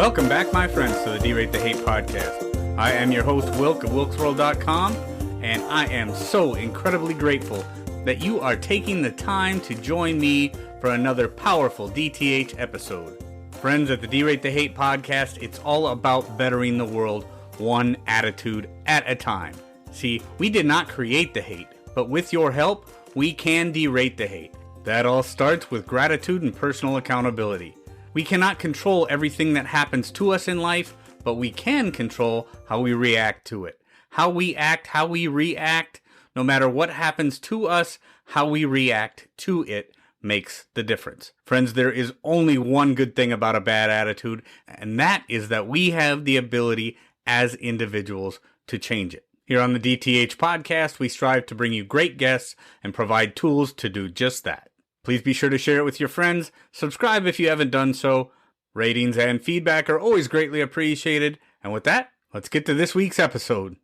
Welcome back, my friends, to the Derate the Hate podcast. I am your host, Wilk of WilksWorld.com, and I am so incredibly grateful that you are taking the time to join me for another powerful DTH episode. Friends, at the Derate the Hate podcast, it's all about bettering the world one attitude at a time. See, we did not create the hate, but with your help, we can derate the hate. That all starts with gratitude and personal accountability. We cannot control everything that happens to us in life, but we can control how we react to it. How we act, how we react, no matter what happens to us, how we react to it makes the difference. Friends, there is only one good thing about a bad attitude, and that is that we have the ability as individuals to change it. Here on the DTH podcast, we strive to bring you great guests and provide tools to do just that. Please be sure to share it with your friends. Subscribe if you haven't done so. Ratings and feedback are always greatly appreciated. And with that, let's get to this week's episode.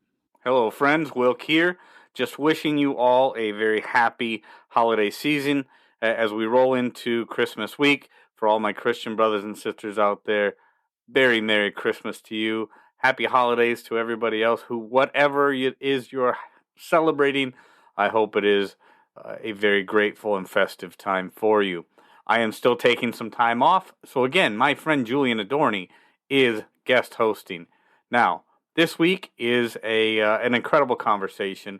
Hello, friends. Wilk here. Just wishing you all a very happy holiday season as we roll into Christmas week. For all my Christian brothers and sisters out there, very Merry Christmas to you. Happy holidays to everybody else who, whatever it is you're celebrating, I hope it is a very grateful and festive time for you. I am still taking some time off, so again, my friend Julian Adorney is guest hosting. Now, this week is an incredible conversation.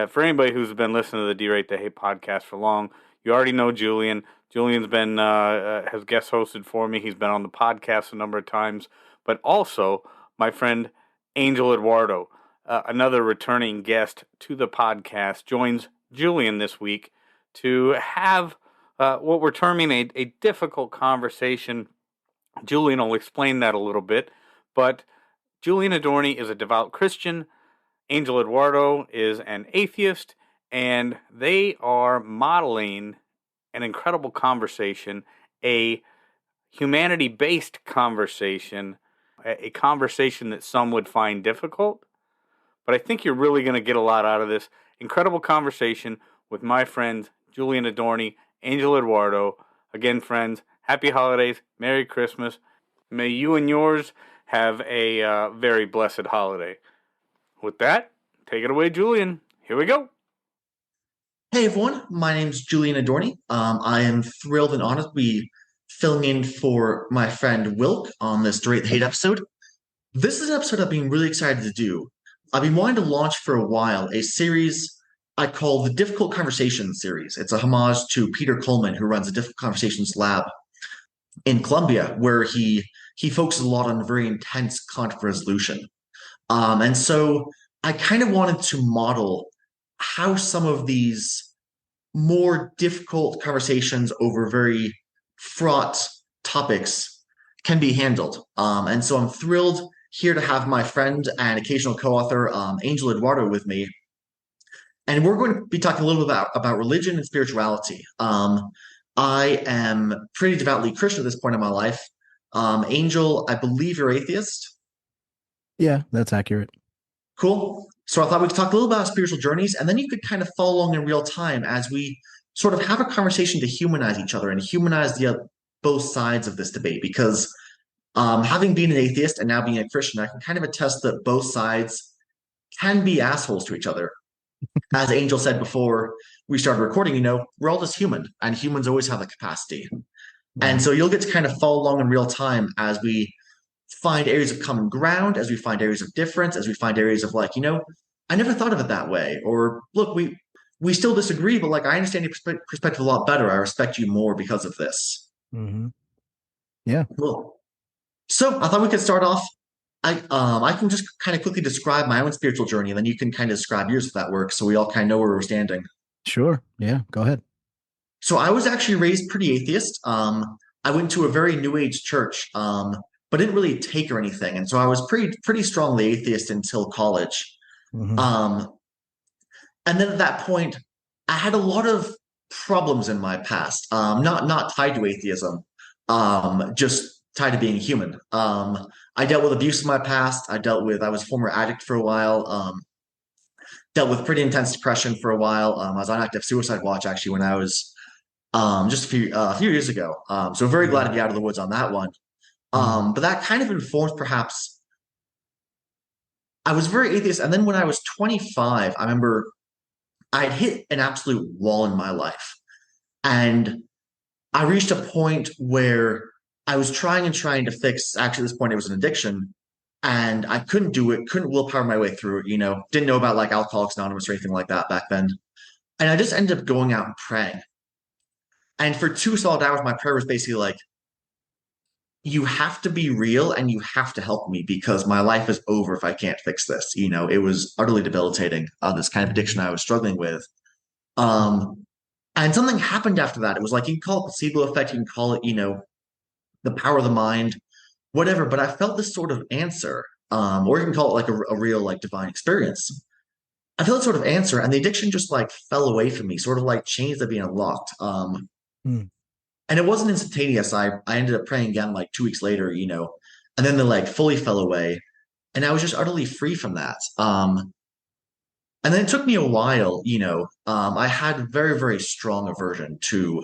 For anybody who's been listening to the Derate the Hate podcast for long, you already know Julian. Julian's been has guest hosted for me. He's been on the podcast a number of times, but also my friend Angel Eduardo, another returning guest to the podcast, joins Julian this week to have what we're terming a difficult conversation. Julian will explain that a little bit, but Julian Adorney is a devout Christian. Angel Eduardo is an atheist, and they are modeling an incredible conversation, a humanity-based conversation, a conversation that some would find difficult, but I think you're really going to get a lot out of this. Incredible conversation with my friends Julian Adorney, Angel Eduardo. Again, friends, happy holidays, Merry Christmas. May you and yours have a very blessed holiday. With that, take it away, Julian. Here we go. Hey everyone, my name's Julian Adorney. I am thrilled and honored to be filling in for my friend Wilk on this Derate the Hate episode. This is an episode I've been really excited to do. I've been wanting to launch for a while a series I call the Difficult Conversations series. It's a homage to Peter Coleman, who runs a Difficult Conversations lab in Columbia, where he focuses a lot on very intense conflict resolution. And so I kind of wanted to model how some of these more difficult conversations over very fraught topics can be handled. And so I'm thrilled here to have my friend and occasional co-author, Angel Eduardo, with me. And we're going to be talking a little bit about religion and spirituality. I am pretty devoutly Christian at this point in my life. Angel, I believe you're atheist? Yeah, that's accurate. Cool. So I thought we could talk a little about spiritual journeys, and then you could kind of follow along in real time as we sort of have a conversation to humanize each other and humanize both sides of this debate. Because having been an atheist and now being a Christian, I can kind of attest that both sides can be assholes to each other. As Angel said before we started recording, we're all just human, and humans always have the capacity. And so you'll get to kind of follow along in real time as we find areas of common ground, as we find areas of difference, as we find areas of I never thought of it that way. Or look, we still disagree, but I understand your perspective a lot better. I respect you more because of this. Mm-hmm. Yeah. Cool. So I thought we could start off. I can just kind of quickly describe my own spiritual journey, and then you can kind of describe yours if that works, so we all kind of know where we're standing. Sure. Yeah. Go ahead. So I was actually raised pretty atheist. I went to a very New Age church, but didn't really take or anything, and so I was pretty strongly atheist until college. Mm-hmm. And then at that point, I had a lot of problems in my past, not tied to atheism, just tied to being human. I dealt with abuse in my past. I was a former addict for a while. Dealt with pretty intense depression for a while. I was on active suicide watch actually when I was just a few years ago. So very glad to be out of the woods on that one. But that kind of informs perhaps I was very atheist. And then when I was 25, I remember I'd hit an absolute wall in my life. And I reached a point where I was trying and trying to fix, actually, at this point, it was an addiction. And I couldn't do it, couldn't willpower my way through it, didn't know about like Alcoholics Anonymous or anything like that back then. And I just ended up going out and praying. And for 2 solid hours, my prayer was basically like, you have to be real and you have to help me because my life is over if I can't fix this. It was utterly debilitating, this kind of addiction I was struggling with. And something happened after that. It was like, you can call it placebo effect, you can call it, the power of the mind, whatever. But I felt this sort of answer, or you can call it like a real, like divine experience. I felt sort of answer, and the addiction just like fell away from me, sort of like chains that being unlocked. Mm. And it wasn't instantaneous. I ended up praying again like 2 weeks later, and then they like fully fell away. And I was just utterly free from that. And then it took me a while, I had very, very strong aversion to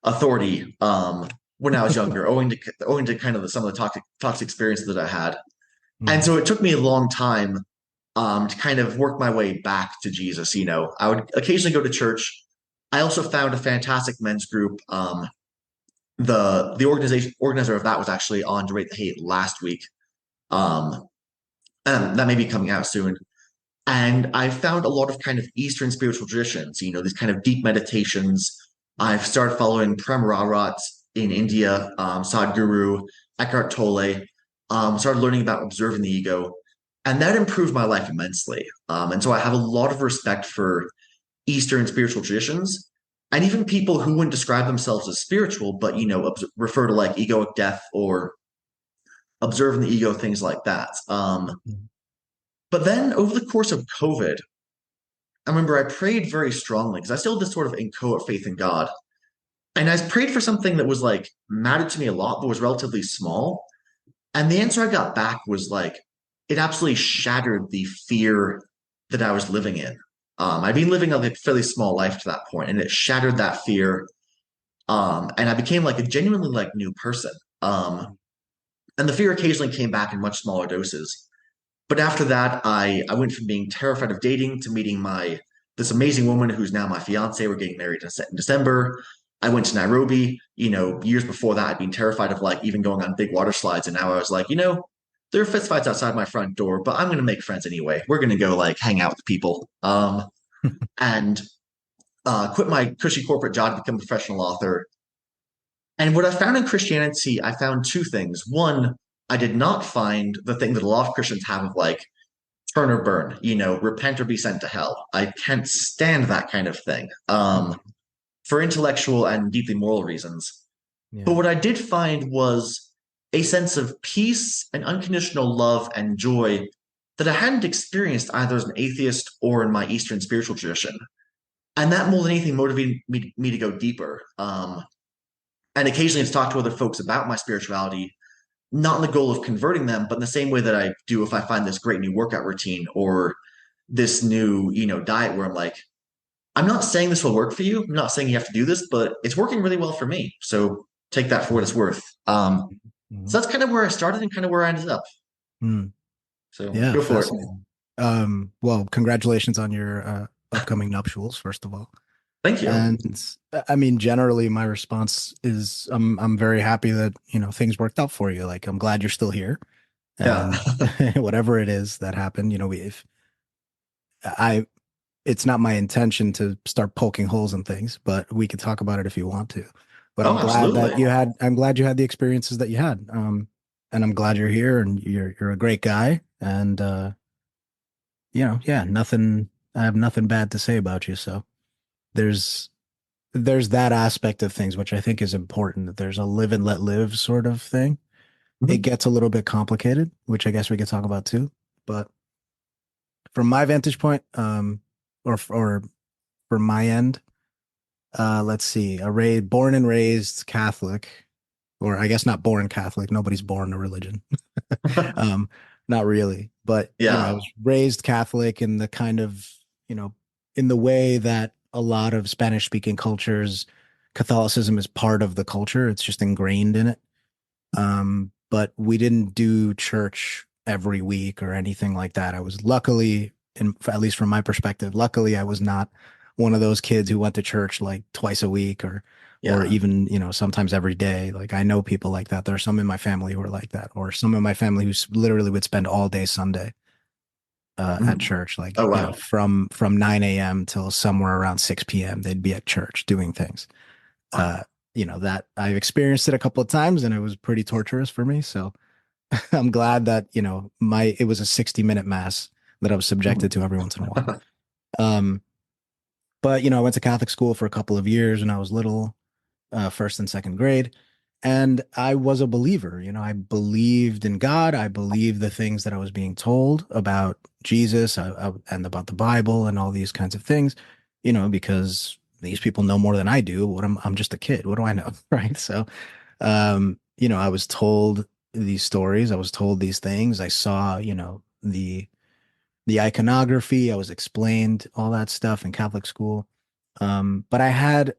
authority when I was younger, owing to kind of some of the toxic experiences that I had. And so it took me a long time to kind of work my way back to Jesus. I would occasionally go to church. I also found a fantastic men's group. The organizer of that was actually on Derate the Hate last week. And that may be coming out soon. And I found a lot of kind of Eastern spiritual traditions, these kind of deep meditations. I've started following Prem Rawat in India, Sadhguru, Eckhart Tolle, started learning about observing the ego. And that improved my life immensely. And so I have a lot of respect for Eastern spiritual traditions, and even people who wouldn't describe themselves as spiritual, but refer to like egoic death or observing the ego, things like that. But then over the course of COVID, I remember I prayed very strongly because I still had this sort of inchoate faith in God. And I prayed for something that was like mattered to me a lot, but was relatively small. And the answer I got back was like, it absolutely shattered the fear that I was living in. I'd been living a fairly small life to that point, and it shattered that fear. And I became like a genuinely like new person. And the fear occasionally came back in much smaller doses. But after that, I went from being terrified of dating to meeting this amazing woman who's now my fiance. We're getting married in December. I went to Nairobi. Years before that, I'd been terrified of like even going on big water slides. And now I was like, there are fist fights outside my front door, but I'm going to make friends anyway. We're going to go like hang out with people. And quit my cushy corporate job to become a professional author. And what I found in Christianity, I found two things. One, I did not find the thing that a lot of Christians have of like turn or burn, repent or be sent to hell. I can't stand that kind of thing for intellectual and deeply moral reasons. Yeah. But what I did find was a sense of peace and unconditional love and joy that I hadn't experienced either as an atheist or in my Eastern spiritual tradition. And that more than anything motivated me to go deeper. And occasionally to talk to other folks about my spirituality, not in the goal of converting them, but in the same way that I do if I find this great new workout routine or this new, diet where I'm like, I'm not saying this will work for you. I'm not saying you have to do this, but it's working really well for me. So take that for what it's worth. So that's kind of where I started and kind of where I ended up. So yeah, go for it. Well, congratulations on your upcoming nuptials, first of all. Thank you. And I mean, generally, my response is I'm very happy that things worked out for you. Like I'm glad you're still here. And whatever it is that happened, it's not my intention to start poking holes in things, but we could talk about it if you want to. But I'm glad that I'm glad you had the experiences that you had. And I'm glad you're here and you're a great guy. And nothing, I have nothing bad to say about you. So there's that aspect of things, which I think is important, that there's a live and let live sort of thing. It gets a little bit complicated, which I guess we could talk about too. But from my vantage point, or from my end, let's see, born and raised Catholic, or I guess not born Catholic. Nobody's born a religion. Not really, but I was raised Catholic in the kind of, in the way that a lot of Spanish speaking cultures, Catholicism is part of the culture. It's just ingrained in it. But we didn't do church every week or anything like that. I was luckily, at least from my perspective, luckily I was not one of those kids who went to church like twice a week or Yeah. even, sometimes every day. Like I know people like that. There are some in my family who are like that, or some in my family who literally would spend all day Sunday at Mhm. church, like, Oh, wow. from 9 a.m. till somewhere around 6 p.m. they'd be at church doing things. Wow. Uh, that I've experienced it a couple of times and it was pretty torturous for me. So I'm glad that, it was a 60-minute mass that I was subjected to every once in a while. Um, but, I went to Catholic school for a couple of years when I was little, first and second grade. And I was a believer, I believed in God. I believed the things that I was being told about Jesus and about the Bible and all these kinds of things, because these people know more than I do. I'm just a kid. What do I know? Right. So, I was told these stories. I was told these things. I saw, the iconography. I was explained all that stuff in Catholic school. But I had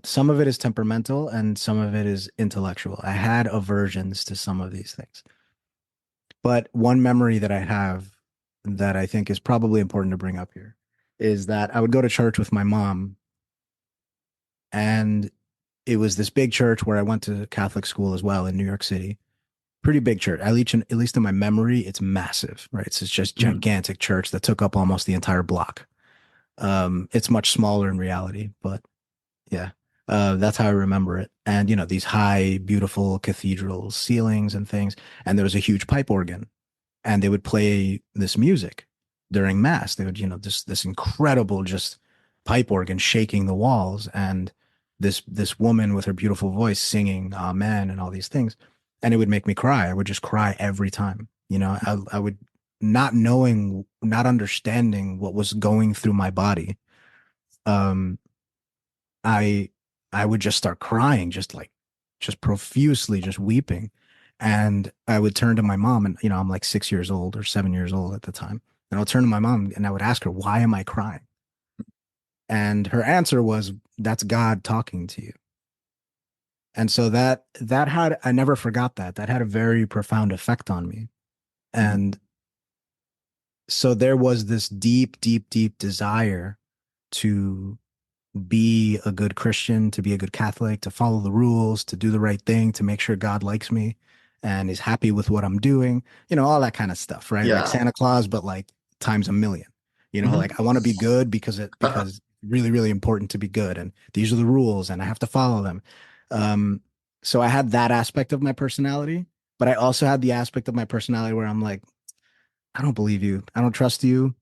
some of it is temperamental and some of it is intellectual. I had aversions to some of these things. But one memory that I have that I think is probably important to bring up here is that I would go to church with my mom, and it was this big church where I went to Catholic school as well in New York City. Pretty big church. At least in my memory, it's massive, right? It's just Mhm. gigantic church that took up almost the entire block. It's much smaller in reality, but yeah, that's how I remember it. And these high, beautiful cathedral ceilings and things. And there was a huge pipe organ, and they would play this music during mass. They would, this incredible just pipe organ shaking the walls, and this woman with her beautiful voice singing "Amen" and all these things, and it would make me cry. I would just cry every time. I would not knowing, not understanding what was going through my body. Um, I I would just start crying, just profusely, just weeping. And I would turn to my mom, and I'm like 6 years old or 7 years old at the time. And I would turn to my mom and I would ask her, why am I crying? And her answer was, that's God talking to you. And so that had, I never forgot that. That had a very profound effect on me. Mhm. And so there was this deep, deep, deep desire to be a good Christian, to be a good Catholic, to follow the rules, to do the right thing, to make sure God likes me and is happy with what I'm doing, all that kind of stuff, right? Like Yeah. Santa Claus, but like times a million. Mhm. Like I want to be good because really, really important to be good. And these are the rules and I have to follow them. Um, so I had that aspect of my personality, but I also had the aspect of my personality where I'm like, I don't believe you. I don't trust you.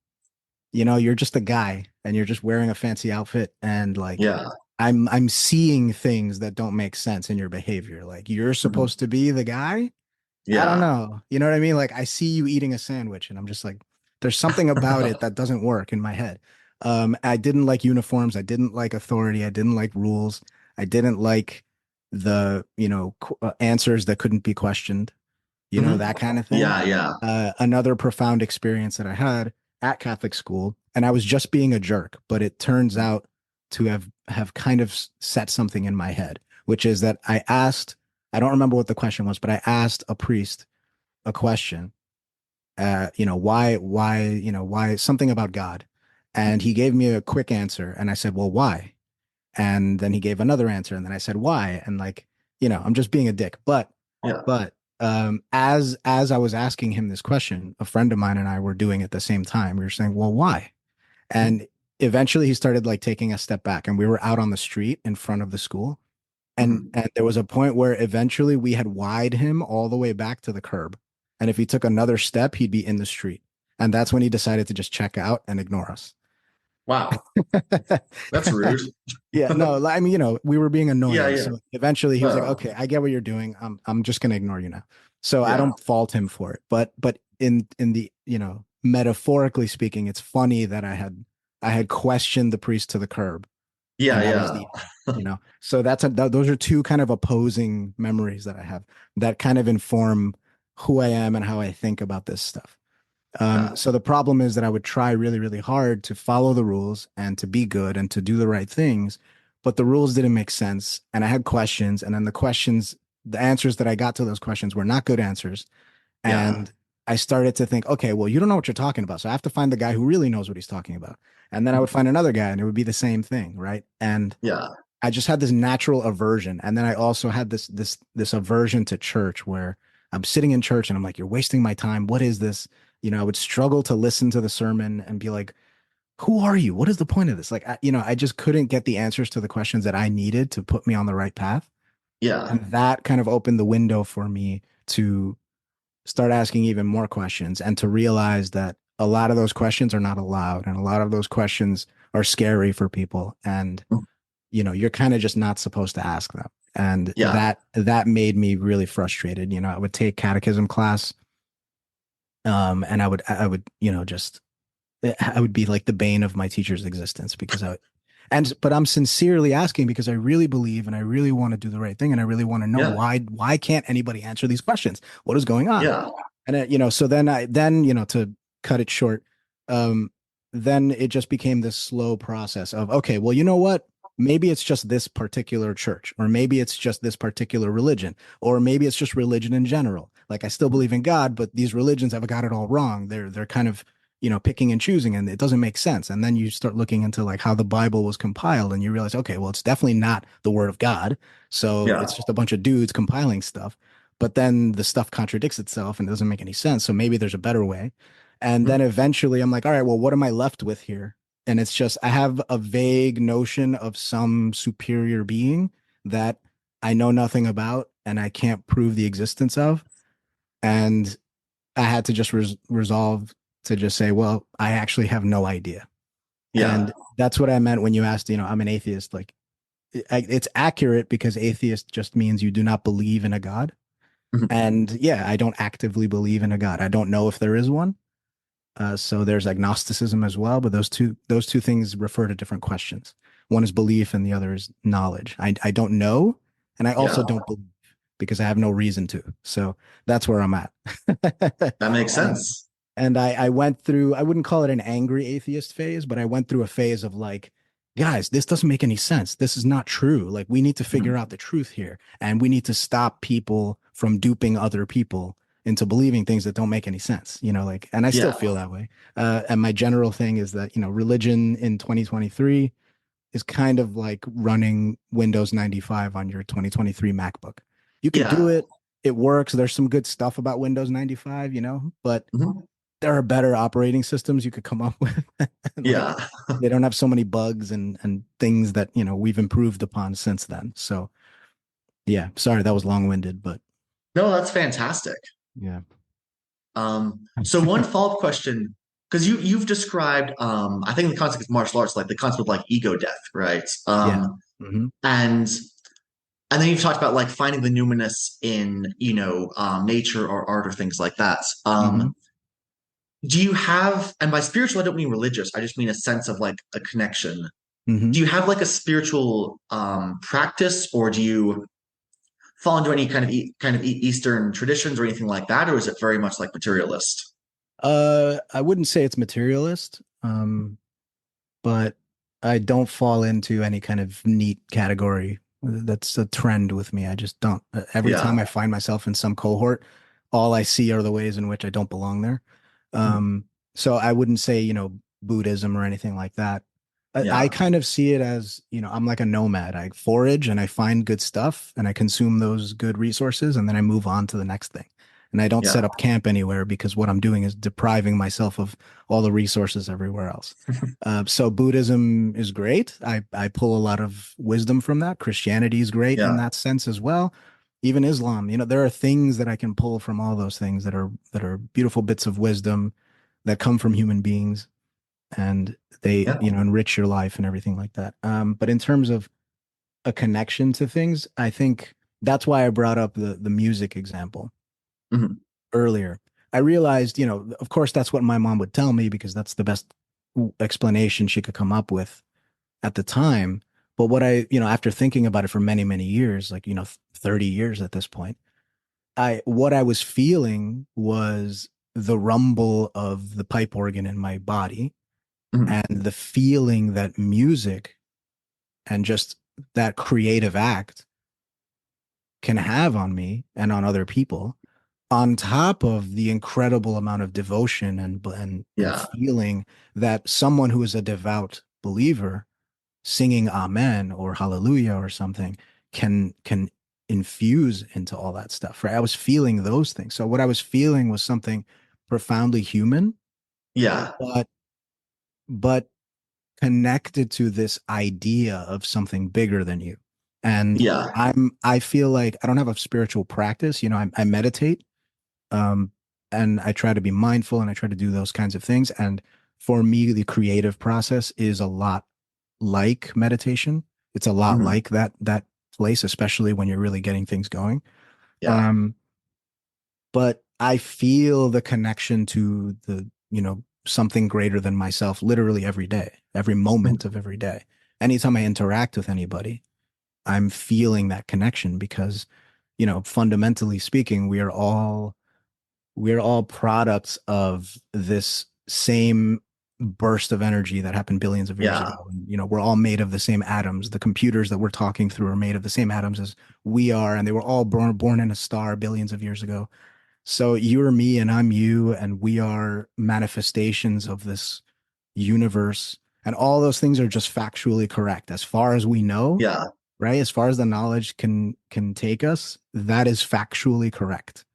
You're just a guy and you're just wearing a fancy outfit, and like Yeah. I'm seeing things that don't make sense in your behavior. Like you're Mhm. supposed to be the guy. I don't Yeah. know. You know what I mean? Like I see you eating a sandwich and I'm just like, there's something about it that doesn't work in my head. I didn't like uniforms. I didn't like authority. I didn't like rules. I didn't like the, answers that couldn't be questioned, Mhm. that kind of thing. Yeah. Yeah. Another profound experience that I had at Catholic school, and I was just being a jerk, but it turns out to have kind of set something in my head, which is that I don't remember what the question was, but I asked a priest a question, why something about God. And he gave me a quick answer. And I said, well, why? And then he gave another answer. And then I said, why? And like, I'm just being a dick. Yeah. But as I was asking him this question, a friend of mine and I were doing it at the same time. We were saying, well, why? Mhm. And eventually he started like taking a step back, and we were out on the street in front of the school. And Mhm. and there was a point where eventually we had wide him all the way back to the curb. And if he took another step, he'd be in the street. And that's when he decided to just check out and ignore us. Wow. That's rude. Yeah, no, I mean, we were being Yeah. annoying. Yeah. So eventually he was like, Oh. okay, I get what you're doing. I'm just gonna ignore you now. So I Yeah. don't fault him for it. But in the, metaphorically speaking, it's funny that I had questioned the priest to the curb, Yeah. and that was Yeah. the end. So those are two kind of opposing memories that I have that kind of inform who I am and how I think about this stuff. Yeah. So the problem is that I would try really, really hard to follow the rules and to be good and to do the right things, but the rules didn't make sense. And I had questions, and then the questions the answers that I got to those questions were not good answers. Yeah. And I started to think, okay, well, you don't know what you're talking about. So I have to find the guy who really knows what he's talking about. And then I would find another guy and it would be the same thing, right? And Yeah. I just had this natural aversion. And then I also had this aversion to church where I'm sitting in church and I'm like, you're wasting my time. What is this? I would struggle to listen to the sermon and be like, who are you? What is the point of this? Like, I just couldn't get the answers to the questions that I needed to put me on the right path. Yeah. And that kind of opened the window for me to start asking even more questions and to realize that a lot of those questions are not allowed and a lot of those questions are scary for people. And you're kind of just not supposed to ask them. And Yeah. that made me really frustrated. I would take catechism class, and I would, just I would be like the bane of my teacher's existence because but I'm sincerely asking because I really believe and I really want to do the right thing and I really want to know Yeah. why can't anybody answer these questions? What is going on? Yeah. And so then to cut it short, um, then it just became this slow process of, okay, well, you know what? Maybe it's just this particular church, or maybe it's just this particular religion, or maybe it's just religion in general. Like I still believe in God, but these religions have got it all wrong. They're kind of, picking and choosing, and it doesn't make sense. And then you start looking into like how the Bible was compiled, and you realize, okay, well, it's definitely not the word of God. So Yeah. it's just a bunch of dudes compiling stuff. But then the stuff contradicts itself and doesn't make any sense. So maybe there's a better way. And then eventually I'm like, all right, well, what am I left with here? And it's just, I have a vague notion of some superior being that I know nothing about and I can't prove the existence of. And I had to just resolve to just say, well, I actually have no idea. Yeah. And that's what I meant when you asked, I'm an atheist. Like it's accurate because atheist just means you do not believe in a God. Mhm. And yeah, I don't actively believe in a God. I don't know if there is one. So there's agnosticism as well, but those two things refer to different questions. One is belief, and the other is knowledge. I don't know, and I also Yeah. don't believe because I have no reason to. So that's where I'm at. That makes and sense. and I went through, I wouldn't call it an angry atheist phase, but I went through a phase of like, guys, this doesn't make any sense. This is not true. Like we need to figure Mhm. out the truth here, and we need to stop people from duping other people into believing things that don't make any sense, like, and I still Yeah. feel that way. And my general thing is that, religion in 2023 is kind of like running Windows 95 on your 2023 MacBook. You could do Yeah. it. It works. There's some good stuff about Windows 95, but Mhm. there are better operating systems you could come up with. Like Yeah. they don't have so many bugs and things that, we've improved upon since then. So yeah, sorry, that was long-winded, but No, that's fantastic. yeah. So one follow-up question, because you've described I think the concept of martial arts, like the concept of like ego death, right? Yeah. Hmm. And then you've talked about like finding the numinous in, nature or art or things like that. Hmm. Do you have, and by spiritual, I don't mean religious, I just mean a sense of like a connection. Hmm. Do you have like a spiritual practice, or do you fall into any Eastern traditions or anything like that, or is it very much like materialist? I wouldn't say it's materialist, but I don't fall into any kind of neat category. That's a trend with me. I just don't. Every Yeah. time I find myself in some cohort, all I see are the ways in which I don't belong there. Mhm. Um, so I wouldn't say, Buddhism or anything like that. I Yeah. kind of see it as, I'm like a nomad. I forage and I find good stuff and I consume those good resources and then I move on to the next thing. And I don't Yeah. set up camp anywhere because what I'm doing is depriving myself of all the resources everywhere else. So Buddhism is great. I pull a lot of wisdom from that. Christianity is great in Yeah. that sense as well. Even Islam, there are things that I can pull from all those things that are beautiful bits of wisdom that come from human beings and they, Yeah. enrich your life and everything like that. But in terms of a connection to things, I think that's why I brought up the music example Mhm. earlier. I realized, of course, that's what my mom would tell me because that's the best explanation she could come up with at the time. But what after thinking about it for many, many years, like, 30 years at this point, what I was feeling was the rumble of the pipe organ in my body Mhm. and the feeling that music and just that creative act can have on me and on other people, on top of the incredible amount of devotion and Yeah. feeling that someone who is a devout believer singing amen or hallelujah or something can infuse into all that stuff, right? I was feeling those things. So what I was feeling was something profoundly human, Yeah. but but connected to this idea of something bigger than you. And Yeah. I feel like I don't have a spiritual practice. I meditate, um, and I try to be mindful and I try to do those kinds of things. And for me, the creative process is a lot like meditation. It's a lot Mhm. like that place, especially when you're really getting things going. Yeah. Um, but I feel the connection to something greater than myself literally every day, every moment of every day. Anytime I interact with anybody, I'm feeling that connection because, fundamentally speaking, we're all products of this same burst of energy that happened billions of years Yeah. ago. And, we're all made of the same atoms. The computers that we're talking through are made of the same atoms as we are, and they were all born in a star billions of years ago. So you are me and I'm you, and we are manifestations of this universe. And all those things are just factually correct as far as we know, Yeah. right? As far as the knowledge can take us, that is factually correct,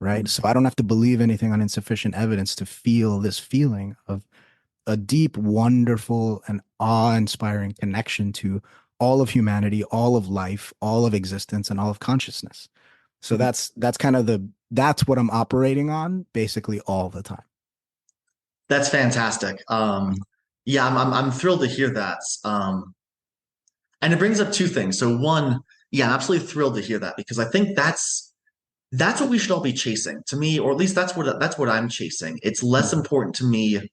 right? Mhm. So I don't have to believe anything on insufficient evidence to feel this feeling of a deep, wonderful, and awe-inspiring connection to all of humanity, all of life, all of existence, and all of consciousness. So Mhm. that's kind of that's what I'm operating on basically all the time. That's fantastic. Mhm. Yeah, I'm thrilled to hear that. And it brings up two things. So one, yeah, I'm absolutely thrilled to hear that because I think that's what we should all be chasing to me, or at least that's what I'm chasing. It's less Mhm. important to me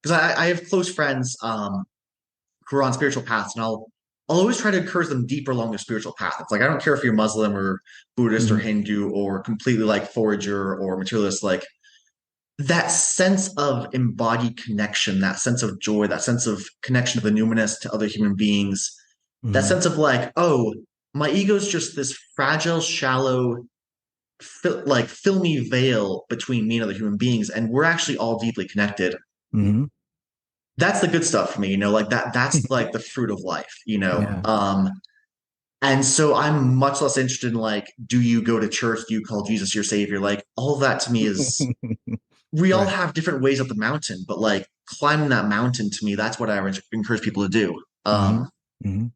because I have close friends who are on spiritual paths, and I'll always try to encourage them deeper along their spiritual path. It's like I don't care if you're Muslim or Buddhist or Mhm. Hindu or completely like forager or materialist, like that sense of embodied connection, that sense of joy, that sense of connection to the numinous, to other human beings, that Mhm. sense of like, oh, my ego's just this fragile, shallow, like filmy veil between me and other human beings, and we're actually all deeply connected. Mhm. That's the good stuff for me, like that's like the fruit of life. Yeah. And so I'm much less interested in like, do you go to church? Do you call Jesus your savior? Like all of that to me is we all Right. have different ways up the mountain, but like climbing that mountain to me, that's what I encourage people to do. Mhm. Mhm.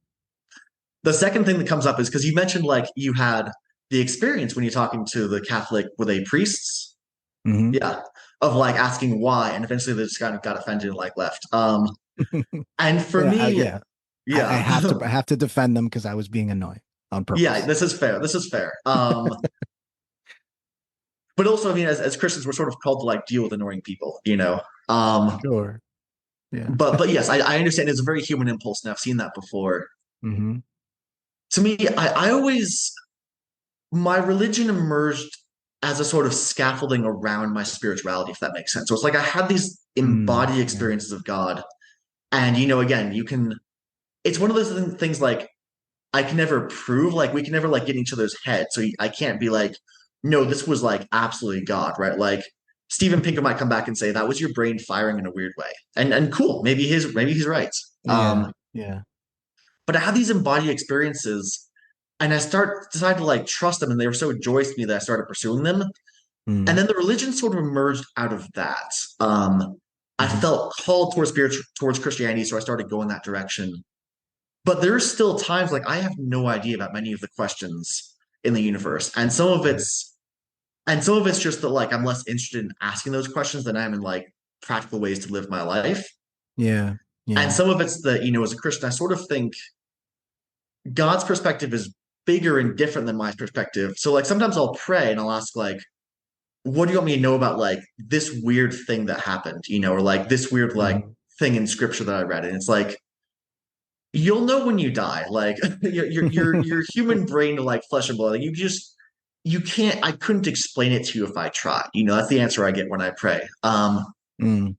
The second thing that comes up is because you mentioned like you had the experience when you're talking to the Catholic, were they priests? Mhm. Yeah, of like asking why, and eventually they just kind of got offended and like left. And for Yeah, me, yeah. I yeah, have to defend them because I was being annoying on yeah, purpose. this is fair. This is fair. But also, I mean, as Christians, we're sort of called to like deal with annoying people. Um, Sure. Yeah. but yes, I understand it's a very human impulse, and I've seen that before. Mhm. To me, I always my religion emerged as a sort of scaffolding around my spirituality, if that makes sense. So it's like I had these embodied Yeah. experiences of God, and again, you can. It's one of those things like I can never prove, like we can never like get in each other's head. So I can't be like, no, this was like absolutely God, right? Like Steven Pinker might come back and say that was your brain firing in a weird way, and cool, maybe he's right. Yeah. Yeah. But I had these embodied experiences, and I decided to like trust them, and they were so joyous to me that I started pursuing them. And Mhm. then the religion sort of emerged out of that. I Mhm. felt called towards Christianity, so I started going that direction. But there's still times like I have no idea about many of the questions in the universe, and some of it's just that like I'm less interested in asking those questions than I am in like practical ways to live my life. Yeah. And Yeah. some of it's that as a Christian, I sort of think God's perspective is bigger and different than my perspective. So like sometimes I'll pray and I'll ask like, what do you want me to know about like this weird thing that happened, or like this weird like Mhm. thing in scripture that I read, and it's like you'll know when you die. Like your human brain to like flesh and blood. Like you can't. I couldn't explain it to you if I tried. That's the answer I get when I pray. Mm.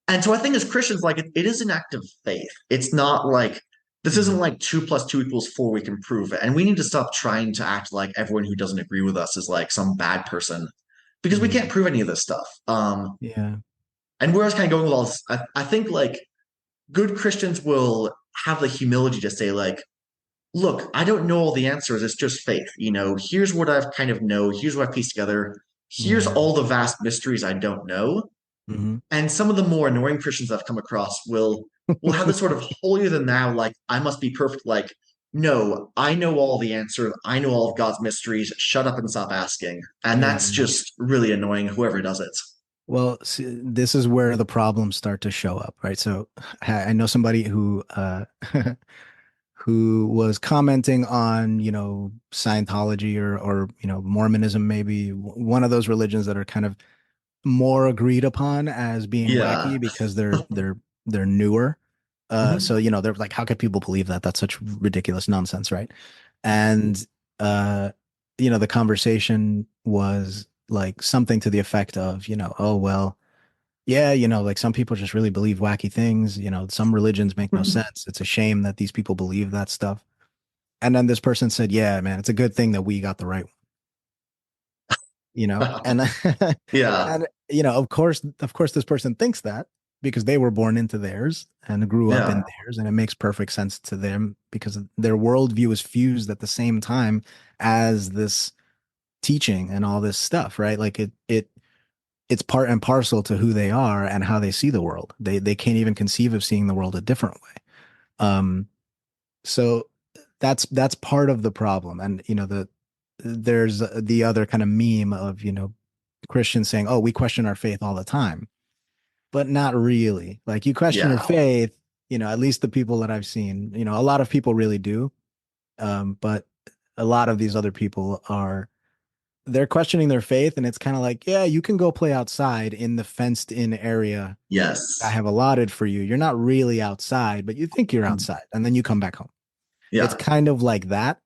And so I think as Christians, like it is an act of faith. It's not like this isn't like 2 + 2 = 4. We can prove it. And we need to stop trying to act like everyone who doesn't agree with us is like some bad person because we can't Mhm. prove any of this stuff. Yeah. And where I was kind of going with all this, I think like good Christians will have the humility to say, like, look, I don't know all the answers. It's just faith. Here's what I've kind of know. Here's what I've pieced together. Here's Yeah. all the vast mysteries I don't know. Hmm. And some of the more annoying Christians I've come across will have this sort of holier than thou, like, I must be perfect, like, no, I know all the answers. I know all of God's mysteries. Shut up and stop asking. And that's Yeah. just really annoying, whoever does it. Well, see, this is where the problems start to show up, right? So I know somebody who who was commenting on, Scientology or Mormonism, maybe one of those religions that are kind of more agreed upon as being Yeah. wacky because they're newer. So Mhm. they're like, how could people believe that? That's such ridiculous nonsense, right? And uh, the conversation was like something to the effect of, oh well, yeah, like some people just really believe wacky things. Some religions make no sense. It's a shame that these people believe that stuff. And then this person said, yeah, man, it's a good thing that we got the right one, and Yeah. and of course this person thinks that because they were born into theirs and grew up Yeah. in theirs, and it makes perfect sense to them because their worldview is fused at the same time as this teaching and all this stuff, right? Like it's part and parcel to who they are and how they see the world. They can't even conceive of seeing the world a different way. So that's part of the problem. And there's the other kind of meme of Christians saying, "Oh, we question our faith all the time," but not really. Like you question your Yeah. faith, at least the people that I've seen, a lot of people really do, but a lot of these other people are they're questioning their faith, and it's kind of like, yeah, you can go play outside in the fenced in area I Yes. have allotted for you. You're not really outside, but you think you're outside, and then you come back home. It's Yeah. kind of like that.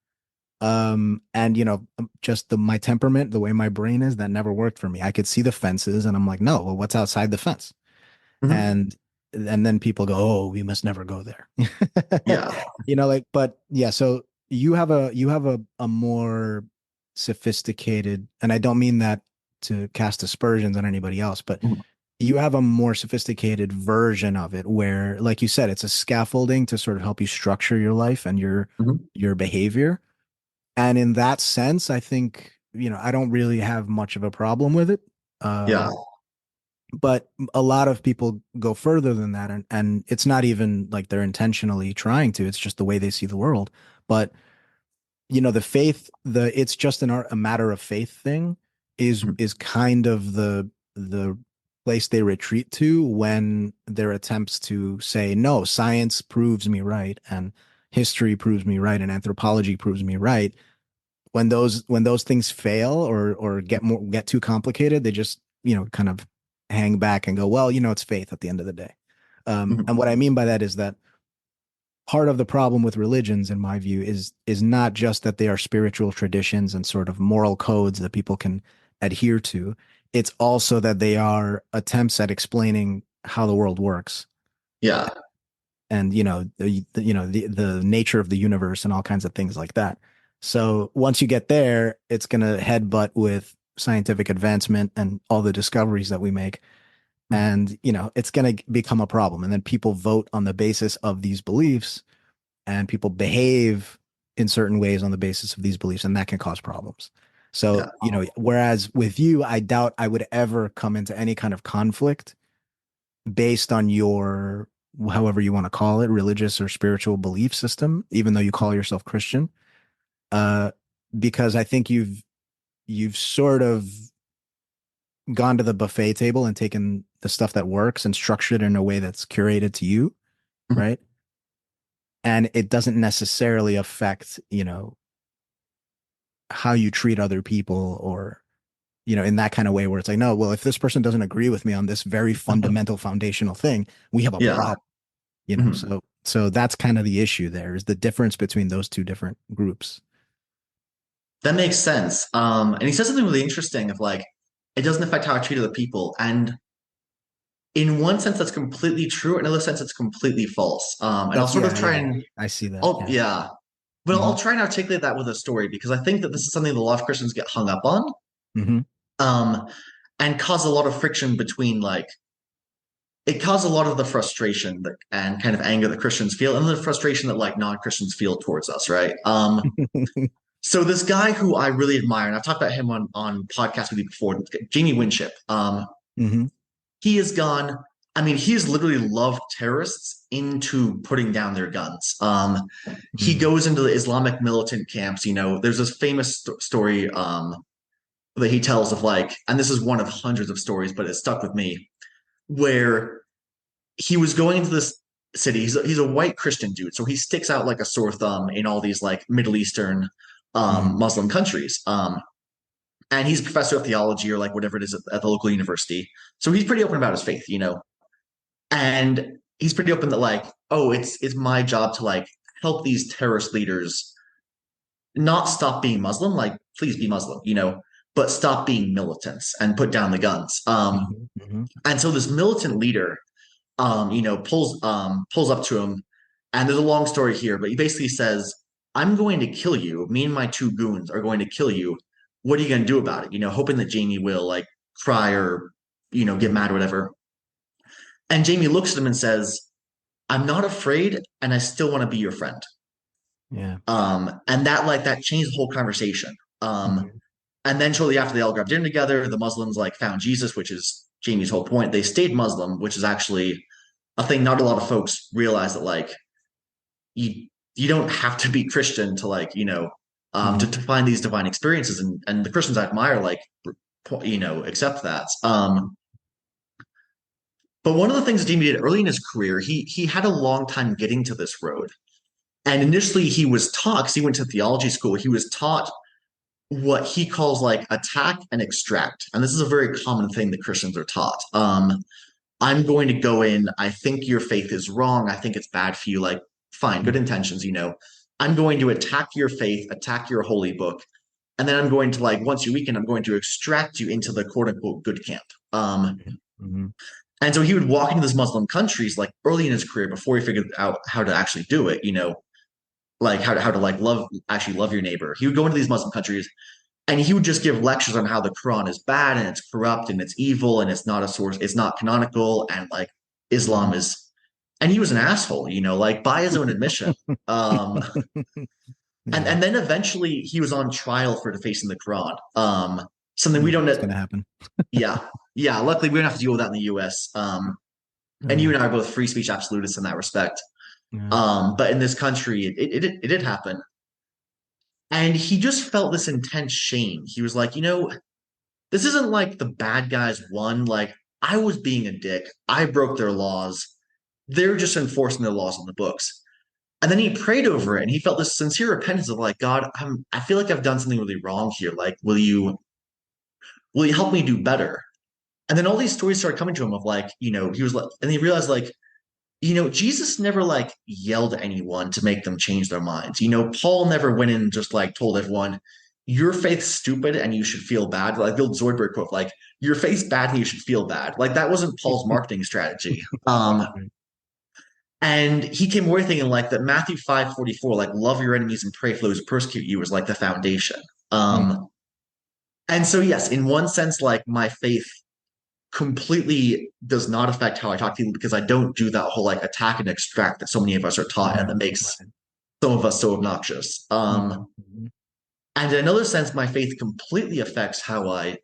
And just my temperament, the way my brain is, that never worked for me. I could see the fences, and I'm like, no, well, what's outside the fence? Mhm. And then people go, oh, we must never go there. Yeah. Like, but yeah, so you have a more sophisticated, and I don't mean that to cast aspersions on anybody else, but Mhm. you have a more sophisticated version of it where, like you said, it's a scaffolding to sort of help you structure your life and Mhm. your behavior. And in that sense, I think, I don't really have much of a problem with it. Yeah. But a lot of people go further than that. And it's not even like they're intentionally trying to, it's just the way they see the world. But, the faith, it's just a matter of faith thing Mhm. is kind of the place they retreat to when their attempts to say, no, science proves me right. And history proves me right. And anthropology proves me right. When those things fail or get too complicated, they just kind of hang back and go, well, it's faith at the end of the day. And Mhm. what I mean by that is that part of the problem with religions, in my view, is not just that they are spiritual traditions and sort of moral codes that people can adhere to. It's also that they are attempts at explaining how the world works Yeah. and the nature of the universe and all kinds of things like that. So once you get there, it's going to headbutt with scientific advancement and all the discoveries that we make, Mhm. and it's going to become a problem. And then people vote on the basis of these beliefs, and people behave in certain ways on the basis of these beliefs, and that can cause problems. So Yeah. whereas with you, I doubt I would ever come into any kind of conflict based on your, however you want to call it, religious or spiritual belief system, even though you call yourself Christian, uh, because I think you've sort of gone to the buffet table and taken the stuff that works and structured it in a way that's curated to you, Mhm. right? And it doesn't necessarily affect, how you treat other people, or in that kind of way where it's like, no, well, if this person doesn't agree with me on this very fundamental foundational thing, we have a Yeah. problem. Mhm. So that's kind of the issue. There is the difference between those two different groups. That makes sense. And he said something really interesting of like, it doesn't affect how I treat other people. And in one sense that's completely true, in another sense it's completely false. And I'll That's sort yeah, of try yeah. and I see that. oh Yeah. yeah, but Hmm. I'll try and articulate that with a story because I think that this is something that a lot of Christians get hung up on, Hmm. um, and cause a lot of friction between like it caused a lot of the frustration that, and kind of anger that Christians feel, and the frustration that like non-Christians feel towards us, right? So this guy who I really admire, and I've talked about him on podcasts with you before, Jamie Winship. Hmm. He has gone. I mean, he has literally loved terrorists into putting down their guns. He Hmm. goes into the Islamic militant camps. There's this famous story that he tells of like, and this is one of hundreds of stories, but it stuck with me, where he was going into this city. He's a white Christian dude, so he sticks out like a sore thumb in all these like Middle Eastern Hmm. Muslim countries. And he's a professor of theology or like whatever it is at the local university. So he's pretty open about his faith. And he's pretty open that like, oh, it's my job to like help these terrorist leaders not stop being Muslim, like please be Muslim, but stop being militants and put down the guns. Hmm. Hmm. And so this militant leader pulls up to him, and there's a long story here, but he basically says, "I'm going to kill you. Me and my two goons are going to kill you. What are you going to do about it?" Hoping that Jamie will like cry or get mad or whatever. And Jamie looks at him and says, "I'm not afraid, and I still want to be your friend." Yeah. And that changed the whole conversation. Hmm. And then shortly after they all grabbed dinner together, the Muslims like found Jesus, which is Jamie's whole point. They stayed Muslim, which is actually a thing not a lot of folks realize that like you don't have to be Christian to like Hmm. to find these divine experiences, and the Christians I admire like accept that. But one of the things Jamie did early in his career, he had a long time getting to this road. And initially he was taught, because he went to theology school, he was taught what he calls like attack and extract. And this is a very common thing that Christians are taught. I'm going to go in. I think your faith is wrong. I think it's bad for you. Like, fine, good intentions. I'm going to attack your faith, attack your holy book. And then I'm going to, like, once you weaken, I'm going to extract you into the quote unquote good camp. Hmm. And so he would walk into these Muslim countries like early in his career before he figured out how to actually do it, like how to like actually love your neighbor. He would go into these Muslim countries and he would just give lectures on how the Quran is bad and it's corrupt and it's evil and it's not a source, it's not canonical, and like Islam Hmm. is, and he was an asshole, like by his own admission. Um, and Yeah. and then eventually he was on trial for defacing the Quran. Something we Yeah. don't It's know. gonna happen. Yeah, yeah. Luckily, we don't have to deal with that in the U.S. And you Yeah. and I are both free speech absolutists in that respect. Yeah. But in this country, it did happen. And he just felt this intense shame. He was like, this isn't like the bad guys won. Like, I was being a dick. I broke their laws. They're just enforcing their laws on the books. And then he prayed over it and he felt this sincere repentance of like, God, I feel like I've done something really wrong here. Like, will you help me do better? And then all these stories started coming to him of like, he was like, and he realized like, Jesus never like yelled at anyone to make them change their minds. Paul never went in and just like told everyone, your faith's stupid and you should feel bad. Like the old Zoidberg quote, like, your faith's bad and you should feel bad. Like that wasn't Paul's marketing strategy. Right. And he came away thinking like that Matthew 5:44, like love your enemies and pray for those who persecute you, was like the foundation. Mm. And so yes, in one sense, like my faith completely does not affect how I talk to people because I don't do that whole like attack and extract that so many of us are taught and Right. that makes Right. some of us so obnoxious. Mm-hmm. And in another sense, my faith completely affects how I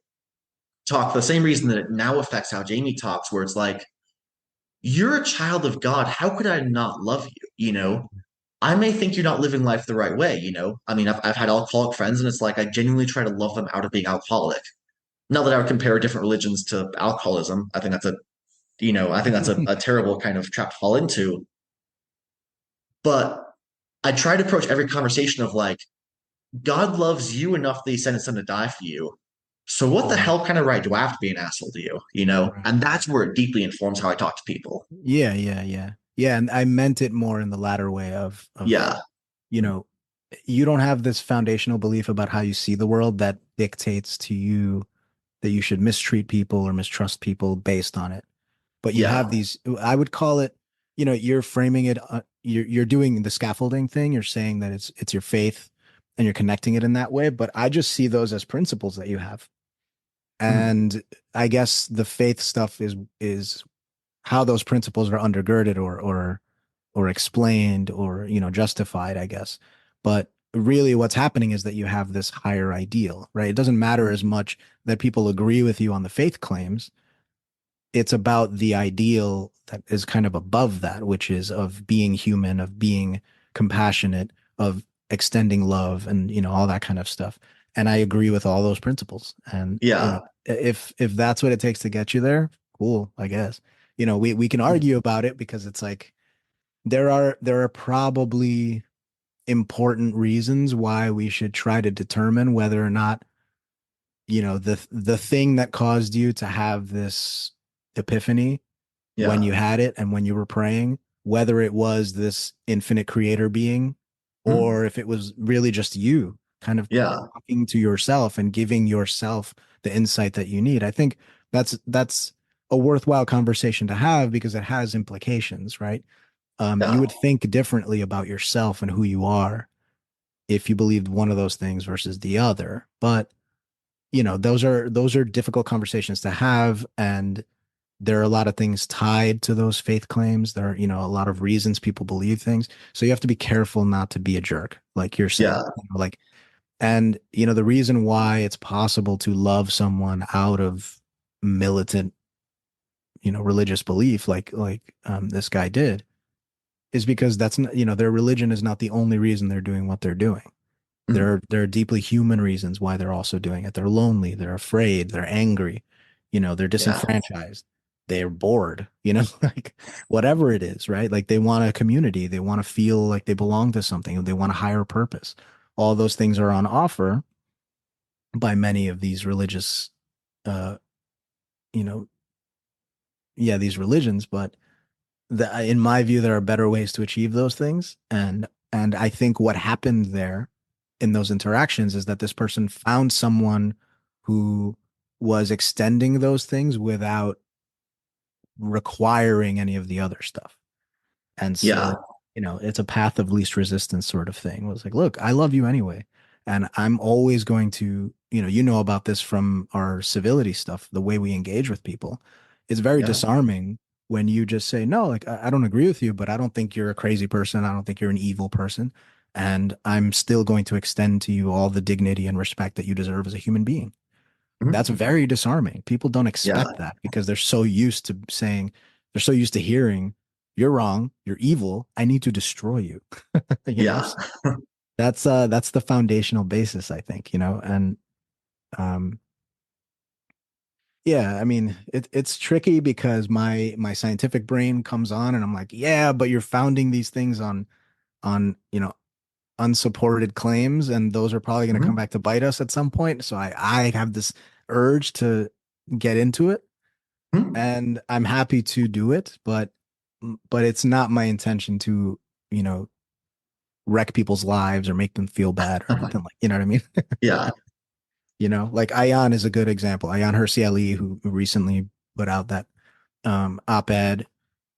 talk. For the same reason that it now affects how Jamie talks, where it's like, you're a child of God. How could I not love you? I may think you're not living life the right way. I mean, I've had alcoholic friends, and it's like I genuinely try to love them out of being alcoholic. Not that I would compare different religions to alcoholism. I think that's a terrible kind of trap to fall into. But I try to approach every conversation of like, God loves you enough that he sent his son to die for you. So what the Right. hell kind of right do I have to be an asshole to you? Right. And that's where it deeply informs how I talk to people. Yeah, yeah, yeah. Yeah, and I meant it more in the latter way of Yeah. you know, you don't have this foundational belief about how you see the world that dictates to you that you should mistreat people or mistrust people based on it. but you Yeah. have these, I would call it, you're framing it, you're doing the scaffolding thing. You're saying that it's your faith and you're connecting it in that way. But I just see those as principles that you have. Mhm. And I guess the faith stuff is how those principles are undergirded or explained or justified, I guess. But really what's happening is that you have this higher ideal, right? It doesn't matter as much that people agree with you on the faith claims. It's about the ideal that is kind of above that, which is of being human, of being compassionate, of extending love and all that kind of stuff. And I agree with all those principles. And Yeah. if that's what it takes to get you there, cool, I guess. We can argue about it because it's like there are probably important reasons why we should try to determine whether or not the thing that caused you to have this epiphany when Yeah. you had it and when you were praying, whether it was this infinite creator being Mhm. or if it was really just you kind of Yeah. talking to yourself and giving yourself the insight that you need. I think that's a worthwhile conversation to have because it has implications, right? You Yeah. would think differently about yourself and who you are if you believed one of those things versus the other. But those are difficult conversations to have, and there are a lot of things tied to those faith claims. There are, a lot of reasons people believe things. So you have to be careful not to be a jerk, like you're saying. Yeah. Like, and the reason why it's possible to love someone out of militant, religious belief, like this guy did, is because that's not, their religion is not the only reason they're doing what they're doing. Mhm. There are deeply human reasons why they're also doing it. They're lonely, they're afraid, they're angry, they're Yeah. disenfranchised, they're bored, like whatever it is, right? Like they want a community, they want to feel like they belong to something, they want a higher purpose. All those things are on offer by many of these religious, uh, you know, yeah, these religions, but in my view, there are better ways to achieve those things. And I think what happened there in those interactions is that this person found someone who was extending those things without requiring any of the other stuff. And Yeah. so, it's a path of least resistance sort of thing. It was like, look, I love you anyway. And I'm always going to, about this from our civility stuff, the way we engage with people. It's very Yeah. disarming when you just say, no, like, I don't agree with you, but I don't think you're a crazy person. I don't think you're an evil person. And I'm still going to extend to you all the dignity and respect that you deserve as a human being. Mhm. That's very disarming. People don't Yeah. expect that because they're so used to hearing, you're wrong, you're evil, I need to destroy you. Yeah. So that's the foundational basis, I think, and um yeah, I mean it's tricky because my scientific brain comes on and I'm like, yeah, but you're founding these things on unsupported claims, and those are probably going to come Mhm. back to bite us at some point. So I have this urge to get into it, Mhm. and I'm happy to do it, but it's not my intention to, you know, wreck people's lives or make them feel bad or anything like, you know what I mean? Yeah. Like Ayan is a good example. Ayan Hirsi Ali, who recently put out that op-ed Yeah.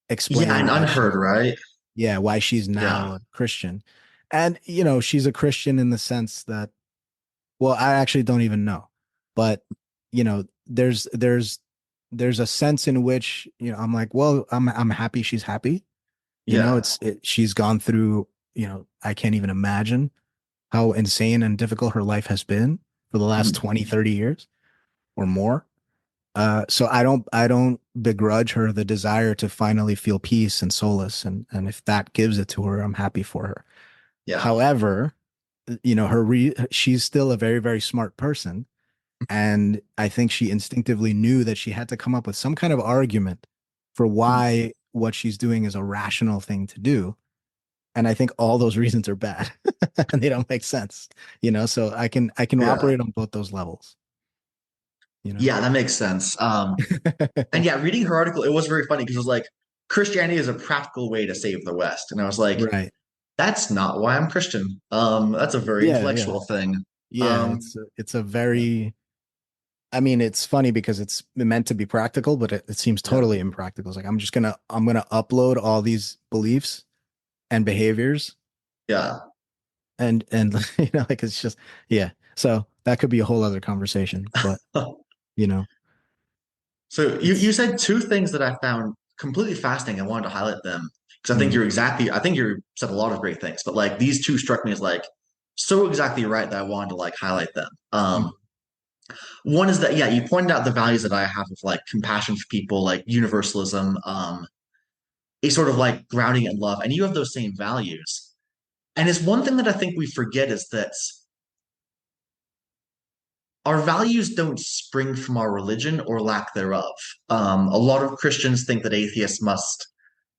explaining And unheard, right? why she's Yeah. now a Christian. And she's a Christian in the sense that, well, I actually don't even know. But, there's a sense in which, I'm like, well, I'm happy she's happy. Yeah. She's gone through, I can't even imagine how insane and difficult her life has been for the last Mhm. 20, 30 years or more. So I don't begrudge her the desire to finally feel peace and solace, and if that gives it to her, I'm happy for her. Yeah. However, she's still a very, very smart person, and I think she instinctively knew that she had to come up with some kind of argument for Mhm. why what she's doing is a rational thing to do. And I think all those reasons are bad and they don't make sense, so I can Yeah. operate on both those levels, you know. Yeah, that makes sense. And yeah, reading her article, it was very funny because it was like Christianity is a practical way to save the West. And I was like, Right. that's not why I'm Christian. That's a very Yeah, yeah. intellectual thing. Yeah, Um, it's a very, I mean, it's funny because it's meant to be practical, but it seems Yeah. totally impractical. It's like I'm gonna upload all these beliefs and behaviors Yeah. and like it's just yeah. So that could be a whole other conversation, but you know, So you it's said two things that I found completely fascinating. I wanted to highlight them because mm, I think you said a lot of great things, but like these two struck me as like so exactly right that I wanted to like highlight them. mm, One is that, yeah, you pointed out the values that I have of like compassion for people, like universalism, a sort of like grounding in love, and you have those same values. And it's one thing that I think we forget is that our values don't spring from our religion or lack thereof. A lot of Christians think that atheists must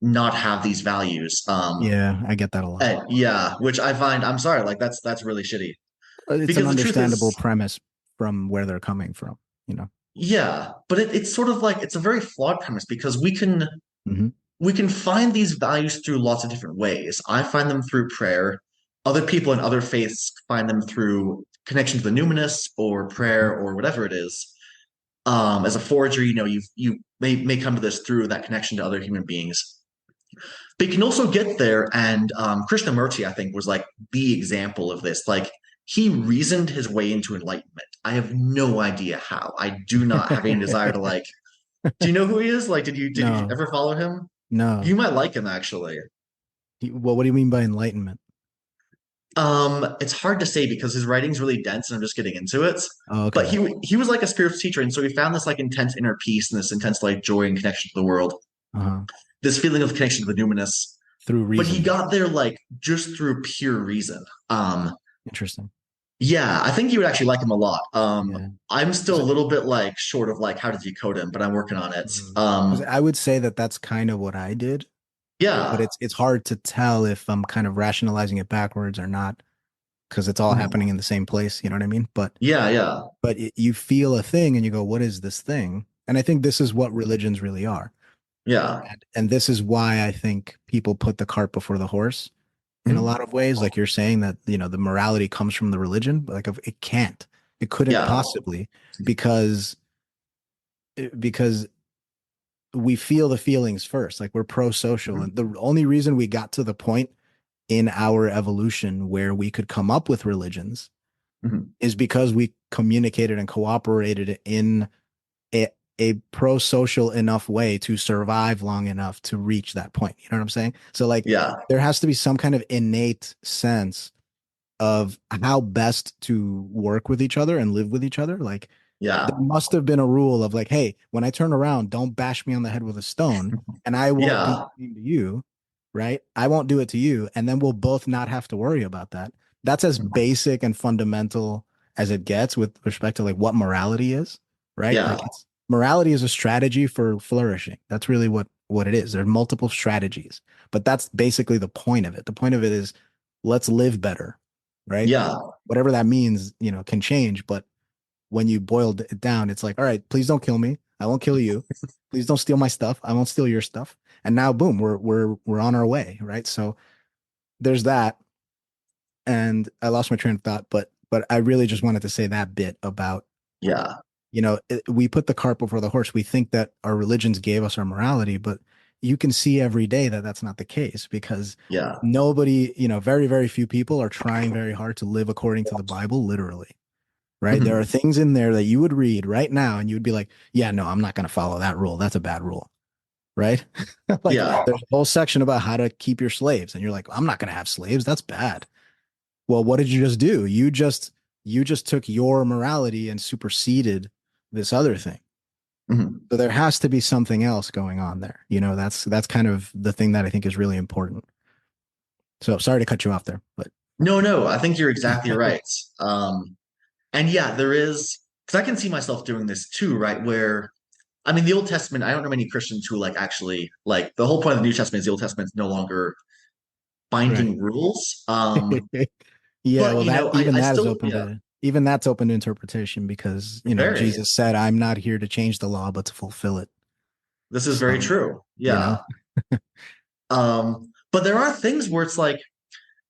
not have these values. yeah, I get that a lot. And yeah, which I find, I'm sorry, like that's really shitty. It's an Because the truth understandable is, premise from where they're coming from, you know. yeah, but it's sort of like it's a very flawed premise because Hmm. we can find these values through lots of different ways. I find them through prayer. Other people in other faiths find them through connection to the numinous or prayer or whatever it is. As a forager, you may come to this through that connection to other human beings. But you can also get there, and Krishnamurti, I think, was like the example of this. Like he reasoned his way into enlightenment. I have no idea how. I do not have any desire to like. Do you know who he is? Like, did you No, ever follow him? no. You might like him actually. Well, what do you mean by enlightenment? It's hard to say because his writing's really dense and I'm just getting into it. Oh, But okay. he was like a spiritual teacher, and so he found this like intense inner peace and this intense like joy and connection to the world, Uh-huh. this feeling of connection to the numinous. Through But he reasoning. got there like just through pure reason. Interesting. Yeah, I think you would actually like him a lot. Yeah. I'm still Because a little bit like short of like how to decode him, but I'm working on it. I would say that that's kind of what I did, but Yeah. it's hard to tell if I'm kind of rationalizing it backwards or not because it's all Mhm. happening in the same place. You know what I mean? Yeah, yeah, You feel a thing and you go, "What is this thing?" And I think this is what religions really are, yeah. and this is why I think people put the cart before the horse in a Mhm. lot of ways. Like you're saying that the morality comes from the religion, but like it can't, it couldn't Yeah. possibly because because we feel the feelings first. Like we're pro-social, Mhm. and the only reason we got to the point in our evolution where we could come up with religions Mhm. is because we communicated and cooperated in a, a pro-social enough way to survive long enough to reach that point. You know what I'm saying? So like Yeah, there has to be some kind of innate sense of how best to work with each other and live with each other. Like yeah, there must have been a rule of like, hey, when I turn around, don't bash me on the head with a stone, and I won't do the yeah. same to you, right? I won't do it to you, and then we'll both not have to worry about that. That's as basic and fundamental as it gets with respect to like what morality is, right? Yeah. Like it's morality is a strategy for flourishing. That's really what it is. There are multiple strategies, but that's basically the point of it. The point of it is let's live better, right? Yeah. Whatever that means, can change, but when you boiled it down, it's like, all right, please don't kill me. I won't kill you. Please don't steal my stuff. I won't steal your stuff. And now, boom, we're on our way, right? So there's that. And I lost my train of thought, but I really just wanted to say that bit about, Yeah. we put the cart before the horse. We think that our religions gave us our morality, but you can see every day that that's not the case because Yeah. nobody, very, very few people are trying very hard to live according to the Bible, literally, right? There are Mhm. things in there that you would read right now and you would be like, yeah, no, I'm not going to follow that rule. That's a bad rule, right? Like Yeah. there's a whole section about how to keep your slaves and you're like, I'm not going to have slaves. That's bad. Well, what did you just do? You just took your morality and superseded this other thing. Mhm. So there has to be something else going on there. That's kind of the thing that I think is really important. So sorry to cut you off there, but No, no, I think you're exactly right. And yeah, there is, because I can see myself doing this too, right? Where, I mean, the Old Testament, I don't know many Christians who like actually, like, the whole point of the New Testament is the Old Testament is no longer right. binding rules. Yeah, But, well, that I that is still, open yeah, to even that's open to interpretation because very, Jesus said, "I'm not here to change the law, but to fulfill it." this is very So, true. you Yeah. know, But there are things where it's like,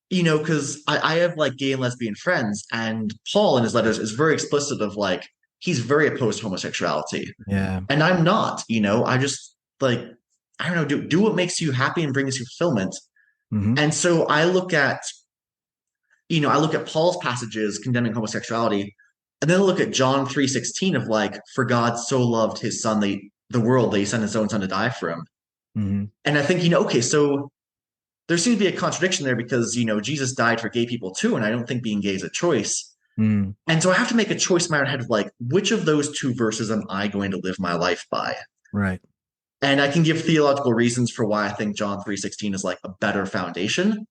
because I have like gay and lesbian friends, and Paul in his letters is very explicit of like, he's very opposed to homosexuality. Yeah. And I'm not, I just like, I don't know, do what makes you happy and brings you fulfillment. Hmm. And so I look at Paul's passages condemning homosexuality, and then I look at John 3:16 of like, for God so loved his son, the world, that he sent his own son to die for him. Hmm. And I think, okay, so there seems to be a contradiction there because, Jesus died for gay people too, and I don't think being gay is a choice. Mm. And so I have to make a choice in my own head of like, which of those two verses am I going to live my life by? Right. And I can give theological reasons for why I think John 3:16 is like a better foundation.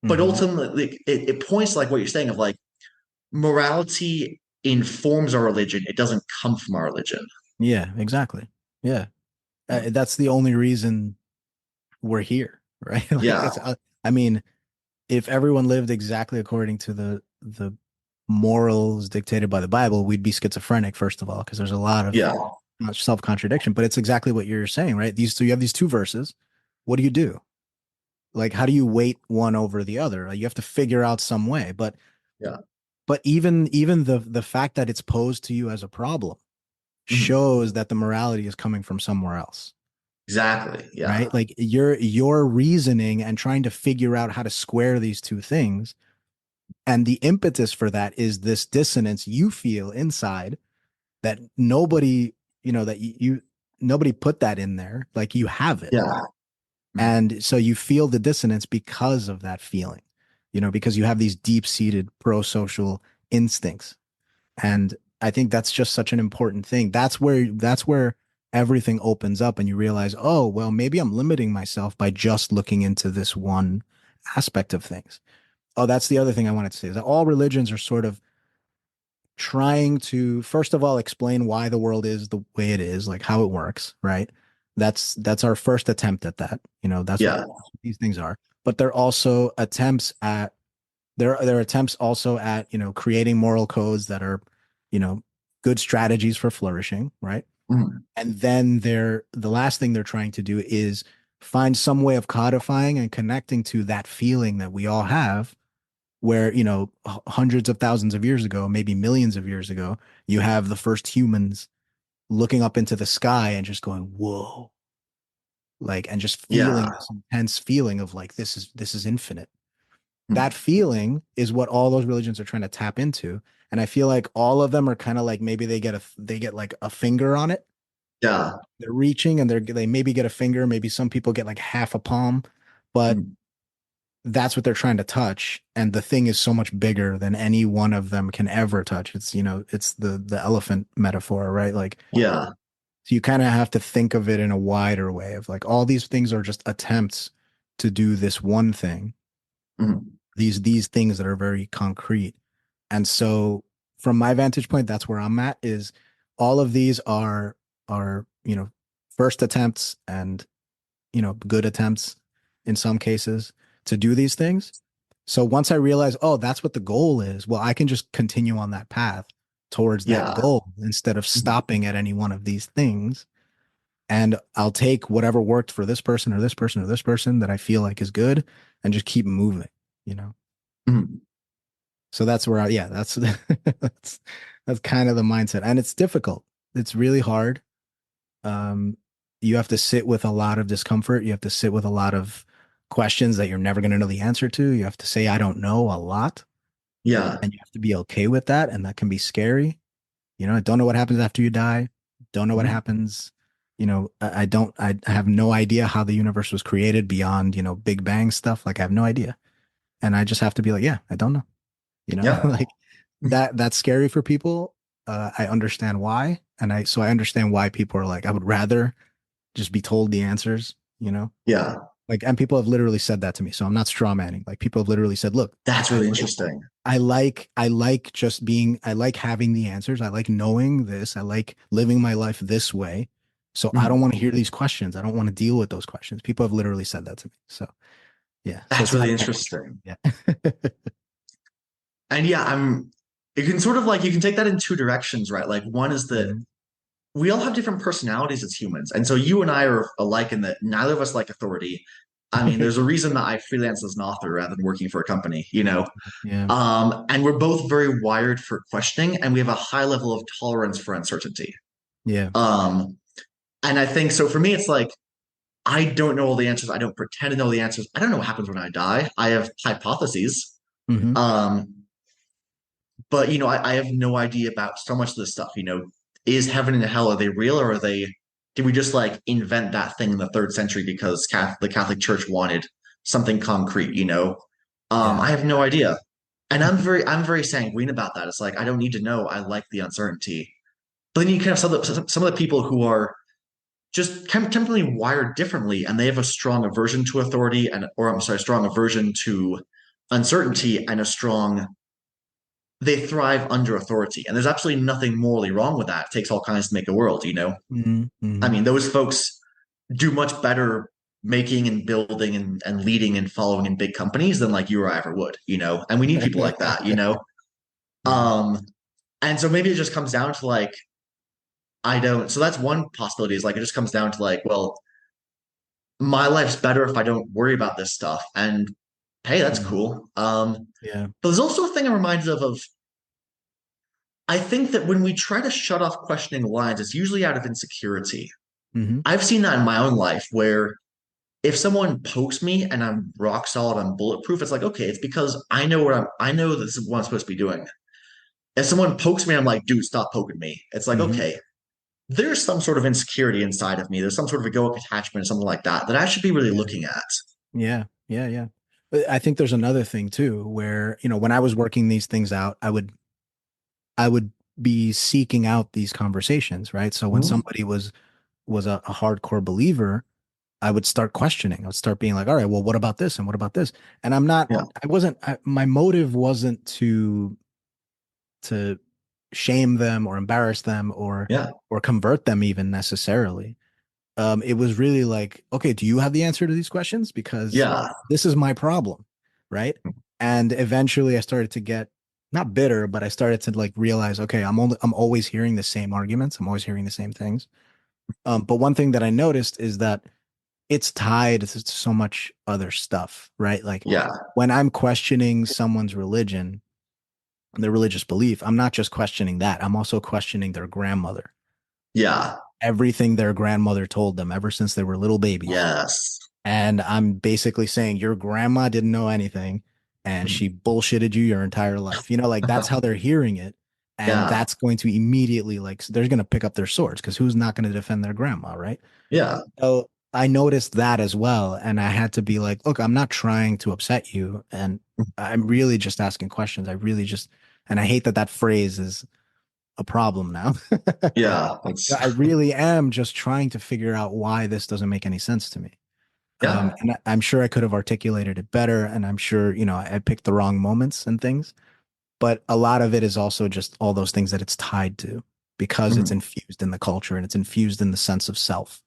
But Hmm. ultimately, it points to like what you're saying of like morality informs our religion. It doesn't come from our religion. Yeah, exactly. Yeah. That's the only reason we're here, right? Like Yeah. it's, I mean, if everyone lived exactly according to the morals dictated by the Bible, we'd be schizophrenic, first of all, because there's a lot of Yeah. self-contradiction. But it's exactly what you're saying, right? So you have these two verses. What do you do? Like, how do you weight one over the other? You have to figure out some way. Yeah. But even the fact that it's posed to you as a problem Mhm. shows that the morality is coming from somewhere else. Exactly. Yeah. Right? Like your reasoning and trying to figure out how to square these two things. And the impetus for that is this dissonance you feel inside that nobody, that nobody put that in there. Like you have it. Yeah. Mhm. And so you feel the dissonance because of that feeling, because you have these deep-seated pro-social instincts. And I think that's just such an important thing. That's where everything opens up and you realize, oh, well, maybe I'm limiting myself by just looking into this one aspect of things. Oh, that's the other thing I wanted to say is that all religions are sort of trying to, first of all, explain why the world is the way it is, like how it works, right? That's our first attempt at that. That's what Yeah. these things are. But they're also attempts at there are attempts also at, creating moral codes that are, you know, good strategies for flourishing, right? Mhm. And then the last thing they're trying to do is find some way of codifying and connecting to that feeling that we all have where, hundreds of thousands of years ago, maybe millions of years ago, you have the first humans looking up into the sky and just going, whoa, like, and just feeling Yeah. this intense feeling of like, this is infinite. That Mhm. feeling is what all those religions are trying to tap into. And I feel like all of them are kind of like maybe they get like a finger on it. Yeah. They're reaching and they maybe get a finger, maybe some people get like half a palm, but Mhm. that's what they're trying to touch. And the thing is so much bigger than any one of them can ever touch. It's the elephant metaphor, right? Like, Yeah. so you kind of have to think of it in a wider way of like all these things are just attempts to do this one thing, Mhm. these things that are very concrete. And so from my vantage point, that's where I'm at is all of these are, first attempts and, good attempts in some cases to do these things. So once I realize, oh, that's what the goal is, well, I can just continue on that path towards that Yeah. goal instead of Mhm. stopping at any one of these things. And I'll take whatever worked for this person or this person or this person that I feel like is good and just keep moving, you know? Mhm. So that's where yeah, that's that's kind of the mindset. And it's difficult. It's really hard. Um, you have to sit with a lot of discomfort. You have to sit with a lot of questions that you're never going to know the answer to. You have to say, I don't know a lot. Yeah. And you have to be okay with that. And that can be scary. I don't know what happens after you die. Don't know what Mhm. happens. I have no idea how the universe was created beyond, Big Bang stuff. Like I have no idea. And I just have to be like, yeah, I don't know. Yeah. Like that's scary for people. I understand why. So I understand why people are like, I would rather just be told the answers, Yeah. like, and people have literally said that to me. So I'm not straw manning. Like people have literally said, look, That's I really like interesting. I like having the answers. I like knowing this. I like living my life this way. So I don't Mhm. want to hear these questions. I don't want to deal with those questions. People have literally said that to me. So yeah. So That's it's not really that interesting. yeah. And yeah, you can sort of like, you can take that in two directions, right? Like, one is that Mhm. we all have different personalities as humans. And so you and I are alike in that neither of us like authority. I mean, there's a reason that I freelance as an author rather than working for a company, you know. Yeah. And we're both very wired for questioning, and we have a high level of tolerance for uncertainty. Yeah. Um, and I think so for me, it's like I don't know all the answers. I don't pretend to know the answers. I don't know what happens when I die. I have hypotheses. Hmm. Um, but I have no idea about so much of this stuff. Is heaven and hell, are they real, or are they did we just like invent that thing in the third century because the Catholic Church wanted something concrete? Yeah. I have no idea. And I'm very sanguine about that. It's like I don't need to know. I like the uncertainty. But then you kind of some of the people who are just temporarily wired differently, and they have a strong aversion to authority, or I'm sorry, strong aversion to uncertainty, and a strong they thrive under authority. And there's absolutely nothing morally wrong with that. It takes all kinds to make a world. I Hmm. mean, those folks do much better making and building and leading and following in big companies than like you or I ever would. And we need people like that. Yeah. Um, and so maybe it just comes down to like, I don't, so that's one possibility is like, it just comes down to like, well, my life's better if I don't worry about this stuff. And hey, that's Mhm. cool. Yeah. But there's also a thing I'm reminded of I think that when we try to shut off questioning lines, it's usually out of insecurity. Hmm. I've seen that in my own life where if someone pokes me and I'm rock solid, I'm bulletproof, it's like, okay, it's because I know this is what I'm supposed to be doing. If someone pokes me, I'm like, dude, stop poking me. It's like, Hmm. okay, there's some sort of insecurity inside of me. There's some sort of egoic attachment or something like that I should be really Yeah. looking at. Yeah. Yeah. Yeah. But I think there's another thing too, where, when I was working these things out, I would be seeking out these conversations, right? So when Mhm. somebody was a hardcore believer, I would start questioning. I would start being like, all right, well, what about this? And what about this? And Yeah. my motive wasn't to shame them or embarrass them Yeah. or convert them even necessarily. It was really like, okay, do you have the answer to these questions? Because Yeah. this is my problem, right? And eventually I started to get not bitter, but I started to like realize, okay, I'm always hearing the same arguments. I'm always hearing the same things. But one thing that I noticed is that it's tied to so much other stuff, right? Like Yeah. when I'm questioning someone's religion, their religious belief, I'm not just questioning that. I'm also questioning their grandmother, Yeah. everything their grandmother told them ever since they were little babies. Yes. And I'm basically saying your grandma didn't know anything and she bullshitted you your entire life. Like that's how they're hearing it. And Yeah. that's going to immediately, like, they're going to pick up their swords because who's not going to defend their grandma, right? Yeah. So I noticed that as well. And I had to be like, look, I'm not trying to upset you. And I'm really just asking questions. And I hate that that phrase is a problem now. Yeah. That's I really am just trying to figure out why this doesn't make any sense to me. yeah. And I'm sure I could have articulated it better. And I'm sure, I picked the wrong moments and things. But a lot of it is also just all those things that it's tied to because it's Mhm. infused in the culture and it's infused in the sense of self.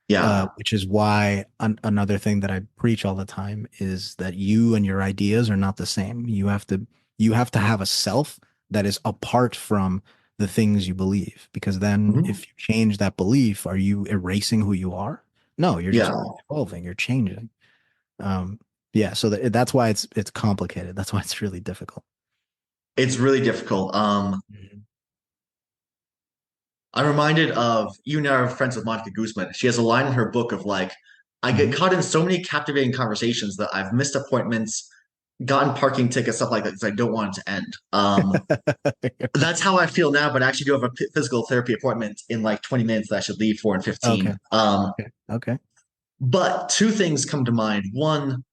Yeah. Which is why another thing that I preach all the time is that you and your ideas are not the same. You have to have a self that is apart from the things you believe, because then Mhm. if you change that belief, are you erasing who you are? No, you're just Yeah. evolving, you're changing. Um, yeah, so that's why it's complicated. That's why it's really difficult. It's really difficult. Mhm. I'm reminded of you and I are friends with Monica Guzman. She has a line in her book of like, I get Mhm. caught in so many captivating conversations that I've missed appointments, gotten parking tickets, stuff like that, because I don't want it to end. That's how I feel now, but I actually do have a physical therapy appointment in like 20 minutes that I should leave for in 15. Okay. Okay. Okay. But two things come to mind. One,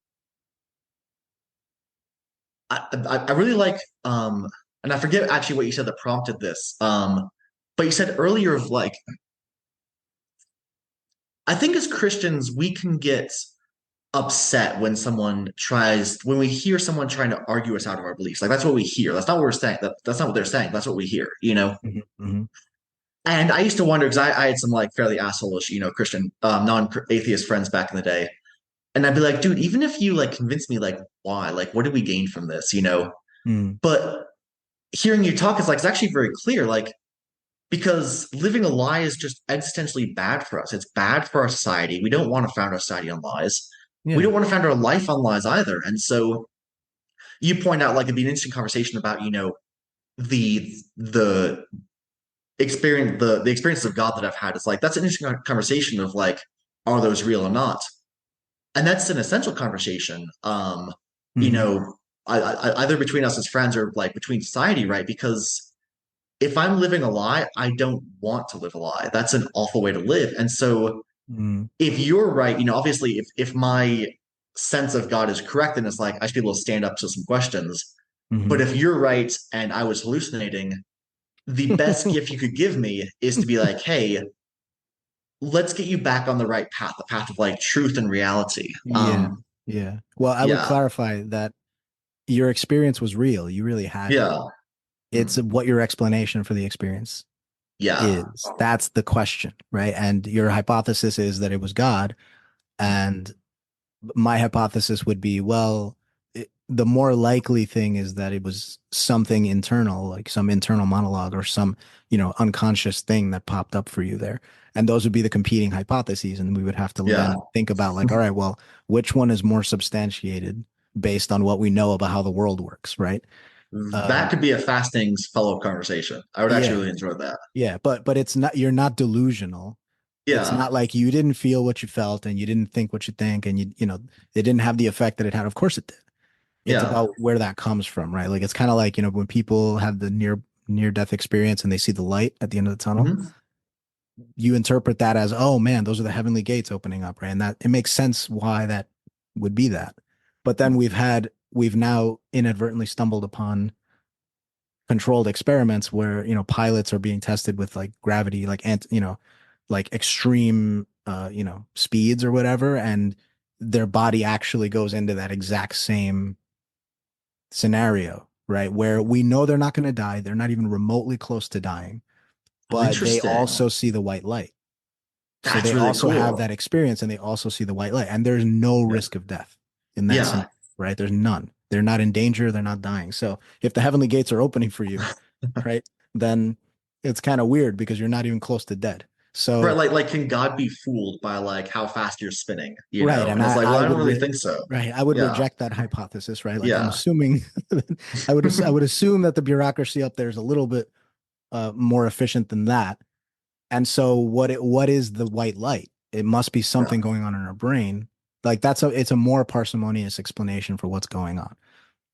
I really like, and I forget actually what you said that prompted this. But you said earlier of like, I think as Christians, we can get upset when we hear someone trying to argue us out of our beliefs. Like that's what we hear. That's not what we're saying. That's not what they're saying. That's what we hear. Mhm. Mhm. And I used to wonder because I had some like fairly asshole-ish, Christian, non-atheist friends back in the day. And I'd be like, dude, even if you like convince me, like, why? Like, what did we gain from this? Mhm. But hearing you talk is like, it's actually very clear. Like, because living a lie is just existentially bad for us. It's bad for our society. We don't want to found our society on lies. we Yeah. don't want to found our life on lies either. And so you point out like it'd be an interesting conversation about, the the experiences of God that I've had. It's like that's an interesting conversation of like, are those real or not? And that's an essential conversation. You Hmm. know, either between us as friends or like between society, right? Because if I'm living a lie, I don't want to live a lie. That's an awful way to live. And so Hmm. if you're right, obviously if my sense of God is correct, then it's like I should be able to stand up to some questions. But Hmm. if you're right and I was hallucinating, the best gift you could give me is to be like, hey, let's get you back on the right path, the path of like truth and reality. Yeah. Yeah. Well, I would Yeah, clarify that your experience was real. You really had it. yeah, It's mm, what your explanation for the experience yeah, is. That's the question, right? And your hypothesis is that it was God. And my hypothesis would be, well, the more likely thing is that it was something internal, like some internal monologue or some, unconscious thing that popped up for you there. And those would be the competing hypotheses. And we would have to yeah. then think about like, all right, well, which one is more substantiated based on what we know about how the world works, right? That Um, could be a fascinating follow-up conversation. I would actually yeah, really enjoy that. yeah, but it's not, you're not delusional. It's Yeah, not like you didn't feel what you felt and you didn't think what you think and it didn't have the effect that it had. Of course it did. It's yeah, about where that comes from, right? Like it's kind of like, when people have the near death experience and they see the light at the end of the tunnel, hmm, you interpret that as, oh man, those are the heavenly gates opening up, right? And that it makes sense why that would be that. But then we've now inadvertently stumbled upon controlled experiments where, pilots are being tested with like gravity, like like extreme speeds or whatever, and their body actually goes into that exact same scenario, right? Where we know they're not going to die. They're not even remotely close to dying, oh, but they interesting. also see the white light. So That's they really also have cool. that experience and they also see the white light. And there's no Yeah, risk of death in that yeah. scenario, right? There's none. They're not in danger. They're not dying. So if the heavenly gates are opening for you, right, then it's kind of weird because you're not even close to dead. Right, So, like can God be fooled by like how fast you're spinning, right. And And it's like, well, I I don't would, really think so. right. I would Yeah, reject that hypothesis, right? Like I'm yeah. assuming, I would assume that the bureaucracy up there is a little bit more efficient than that. And so what is the white light? It must be Yeah. something going on in our brain. Like it's a more parsimonious explanation for what's going on.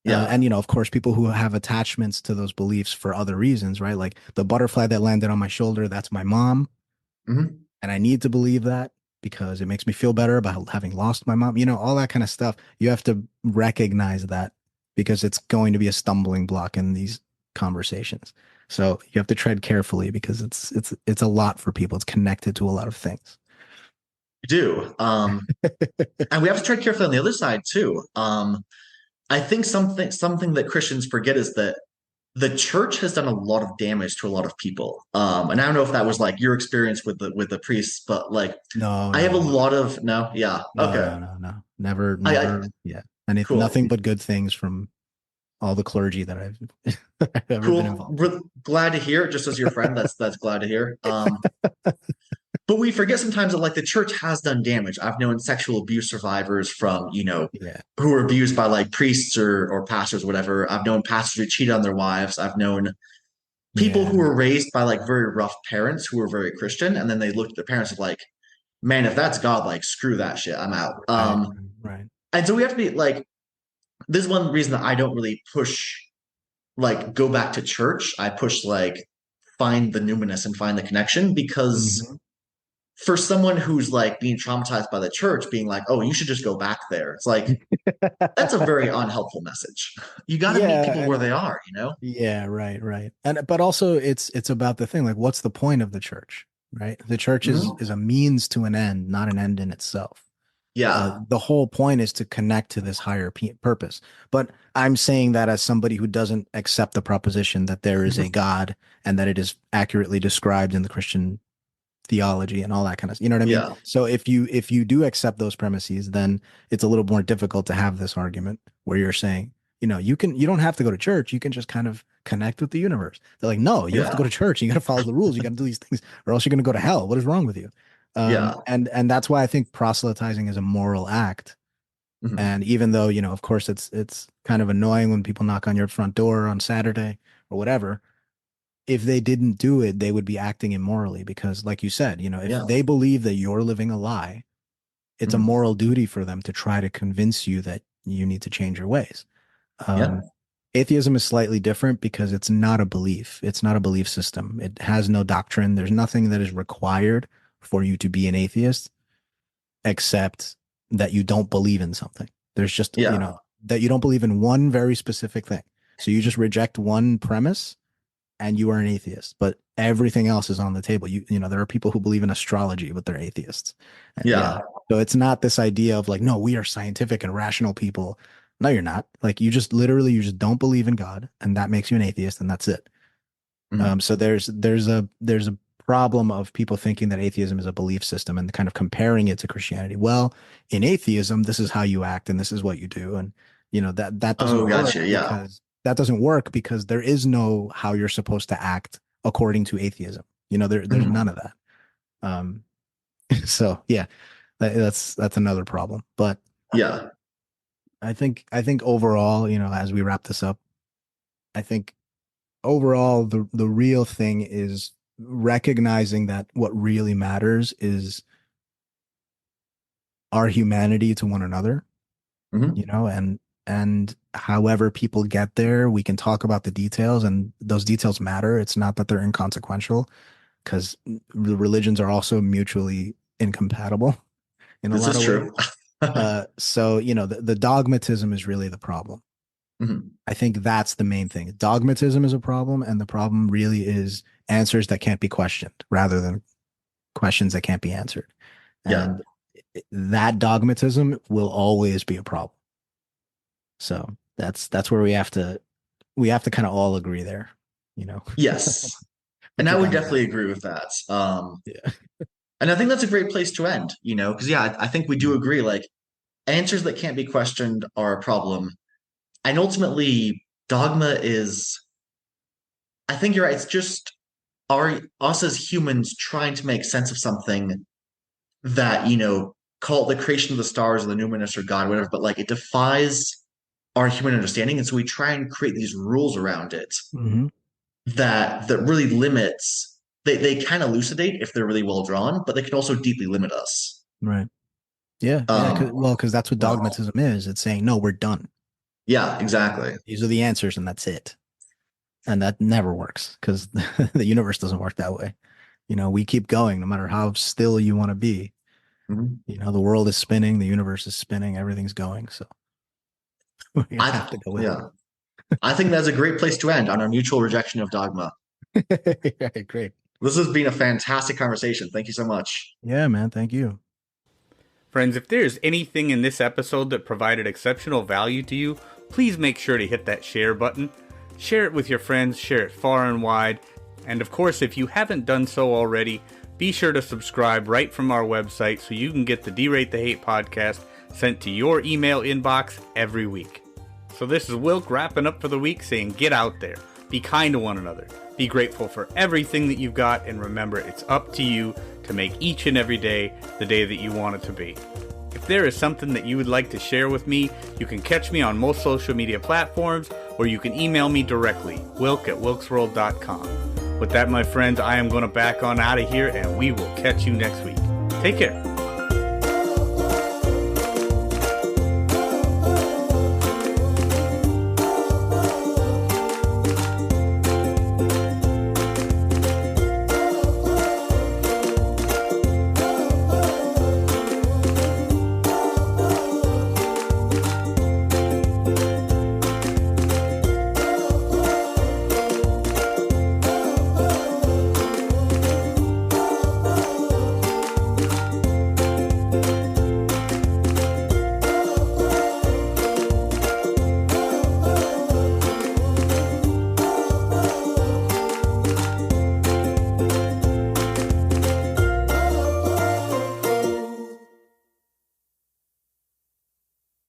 Yeah. And of course, people who have attachments to those beliefs for other reasons, right? Like the butterfly that landed on my shoulder, that's my mom, Hmm. and I need to believe that because it makes me feel better about having lost my mom. All that kind of stuff. You have to recognize that because it's going to be a stumbling block in these conversations. So you have to tread carefully because it's a lot for people. It's connected to a lot of things. We do. And we have to tread carefully on the other side too. I think something that Christians forget is that the church has done a lot of damage to a lot of people. And I don't know if that was like your experience with the priests, but like No, I have a no, lot of no, yeah, no, okay, no, no, no. Never, I never. Yeah, and it's cool, nothing but good things from all the clergy that I've I've ever been cool. involved We're glad to hear it. Just as your friend, that's glad to hear. But we forget sometimes that like the church has done damage. I've known sexual abuse survivors from, with. Yeah, who were abused by like priests or pastors, or whatever. I've known pastors who cheated on their wives. I've known people yeah, who were raised by like very rough parents who were very Christian, and then they looked at their parents of like, man, if that's God, like screw that shit, I'm out. right, right. And so we have to be like, this is one reason that I don't really push like go back to church. I push like find the numinous and find the connection because Hmm. for someone who's like being traumatized by the church, being like, oh, you should just go back there. It's like that's a very unhelpful message. You got to meet Yeah, people where and they are. yeah, right, right. And but also it's about the thing, like what's the point of the church, right? The church Mhm. is a means to an end, not an end in itself. Yeah. The whole point is to connect to this higher purpose. But I'm saying that as somebody who doesn't accept the proposition that there is a God and that it is accurately described in the Christian theology and all that kind of, you know what I mean? Yeah. So if you do accept those premises, then it's a little more difficult to have this argument where you're saying, you don't have to go to church. You can just kind of connect with the universe. They're like, no, you have to go Yeah. to church. You got to follow the rules. You got to do these things, or else you're going to go to hell. What is wrong with you? Yeah. And that's why I think proselytizing is a moral act Mhm. And even though, of course it's kind of annoying when people knock on your front door on Saturday or whatever, if they didn't do it, they would be acting immorally because, like you said, if Yeah. they believe that you're living a lie, it's a Mhm. moral duty for them to try to convince you that you need to change your ways. Yeah. Um, Atheism is slightly different because it's not a belief. It's not a belief system. It has no doctrine. There's nothing that is required for you to be an atheist except that you don't believe in something. There's just, Yeah. that you don't believe in one very specific thing. So you just reject one premise and you are an atheist, but everything else is on the table. There are people who believe in astrology, but they're atheists. Yeah. Yeah. So it's not this idea of like, no, we are scientific and rational people. No, you're not. Like you just don't believe in God, and that makes you an atheist, and that's it. Mhm. So there's a problem of people thinking that atheism is a belief system and kind of comparing it to Christianity. Well, in atheism, this is how you act and this is what you do, and that Oh, doesn't work gotcha. Yeah. because there is no how you're supposed to act according to atheism. There's Mhm. none of that. Um, so yeah, that's another problem. But Yeah. I think overall, as we wrap this up, I think overall the real thing is recognizing that what really matters is our humanity to one another, Mhm. and however people get there, we can talk about the details, and those details matter. It's not that they're inconsequential because the religions are also mutually incompatible in a This lot is of ways. true. So the dogmatism is really the problem. Mhm. I think that's the main thing. Dogmatism is a problem, and the problem really is answers that can't be questioned rather than questions that can't be answered. Yeah. And that dogmatism will always be a problem. So that's where we have to kind of all agree there, you know. Yes. And Put I it would down to that. definitely agree with that. Yeah. And I think that's a great place to end, because yeah, I think we do Mhm. agree. Like answers that can't be questioned are a problem. And ultimately, dogma is, I think you're right. It's just us as humans trying to make sense of something that, call it the creation of the stars or the numinous or God, whatever, but like it defies our human understanding. And so we try and create these rules around it Mhm. that really limits, they can elucidate if they're really well drawn, but they can also deeply limit us. Right. Yeah. Yeah. Um, Because that's what dogmatism is. It's saying, no, we're done. yeah, exactly. These are the answers, and that's it. And that never works because the universe doesn't work that way. We keep going no matter how still you want to be. Mhm. The world is spinning, the universe is spinning, everything's going. So we're gonna have to go with Yeah, I think that's a great place to end on our mutual rejection of dogma. it. Yeah, great. This has been a fantastic conversation. Thank you so much. Yeah, man. Thank you. Friends, if there's anything in this episode that provided exceptional value to you, please make sure to hit that share button. Share it with your friends, share it far and wide. And of course, if you haven't done so already, be sure to subscribe right from our website so you can get the Derate the Hate podcast sent to your email inbox every week. So this is Wilk wrapping up for the week saying get out there, be kind to one another, be grateful for everything that you've got, and remember it's up to you to make each and every day the day that you want it to be. If there is something that you would like to share with me, you can catch me on most social media platforms, or you can email me directly, wilk@wilksworld.com. With that, my friends, I am going to back on out of here, and we will catch you next week. Take care.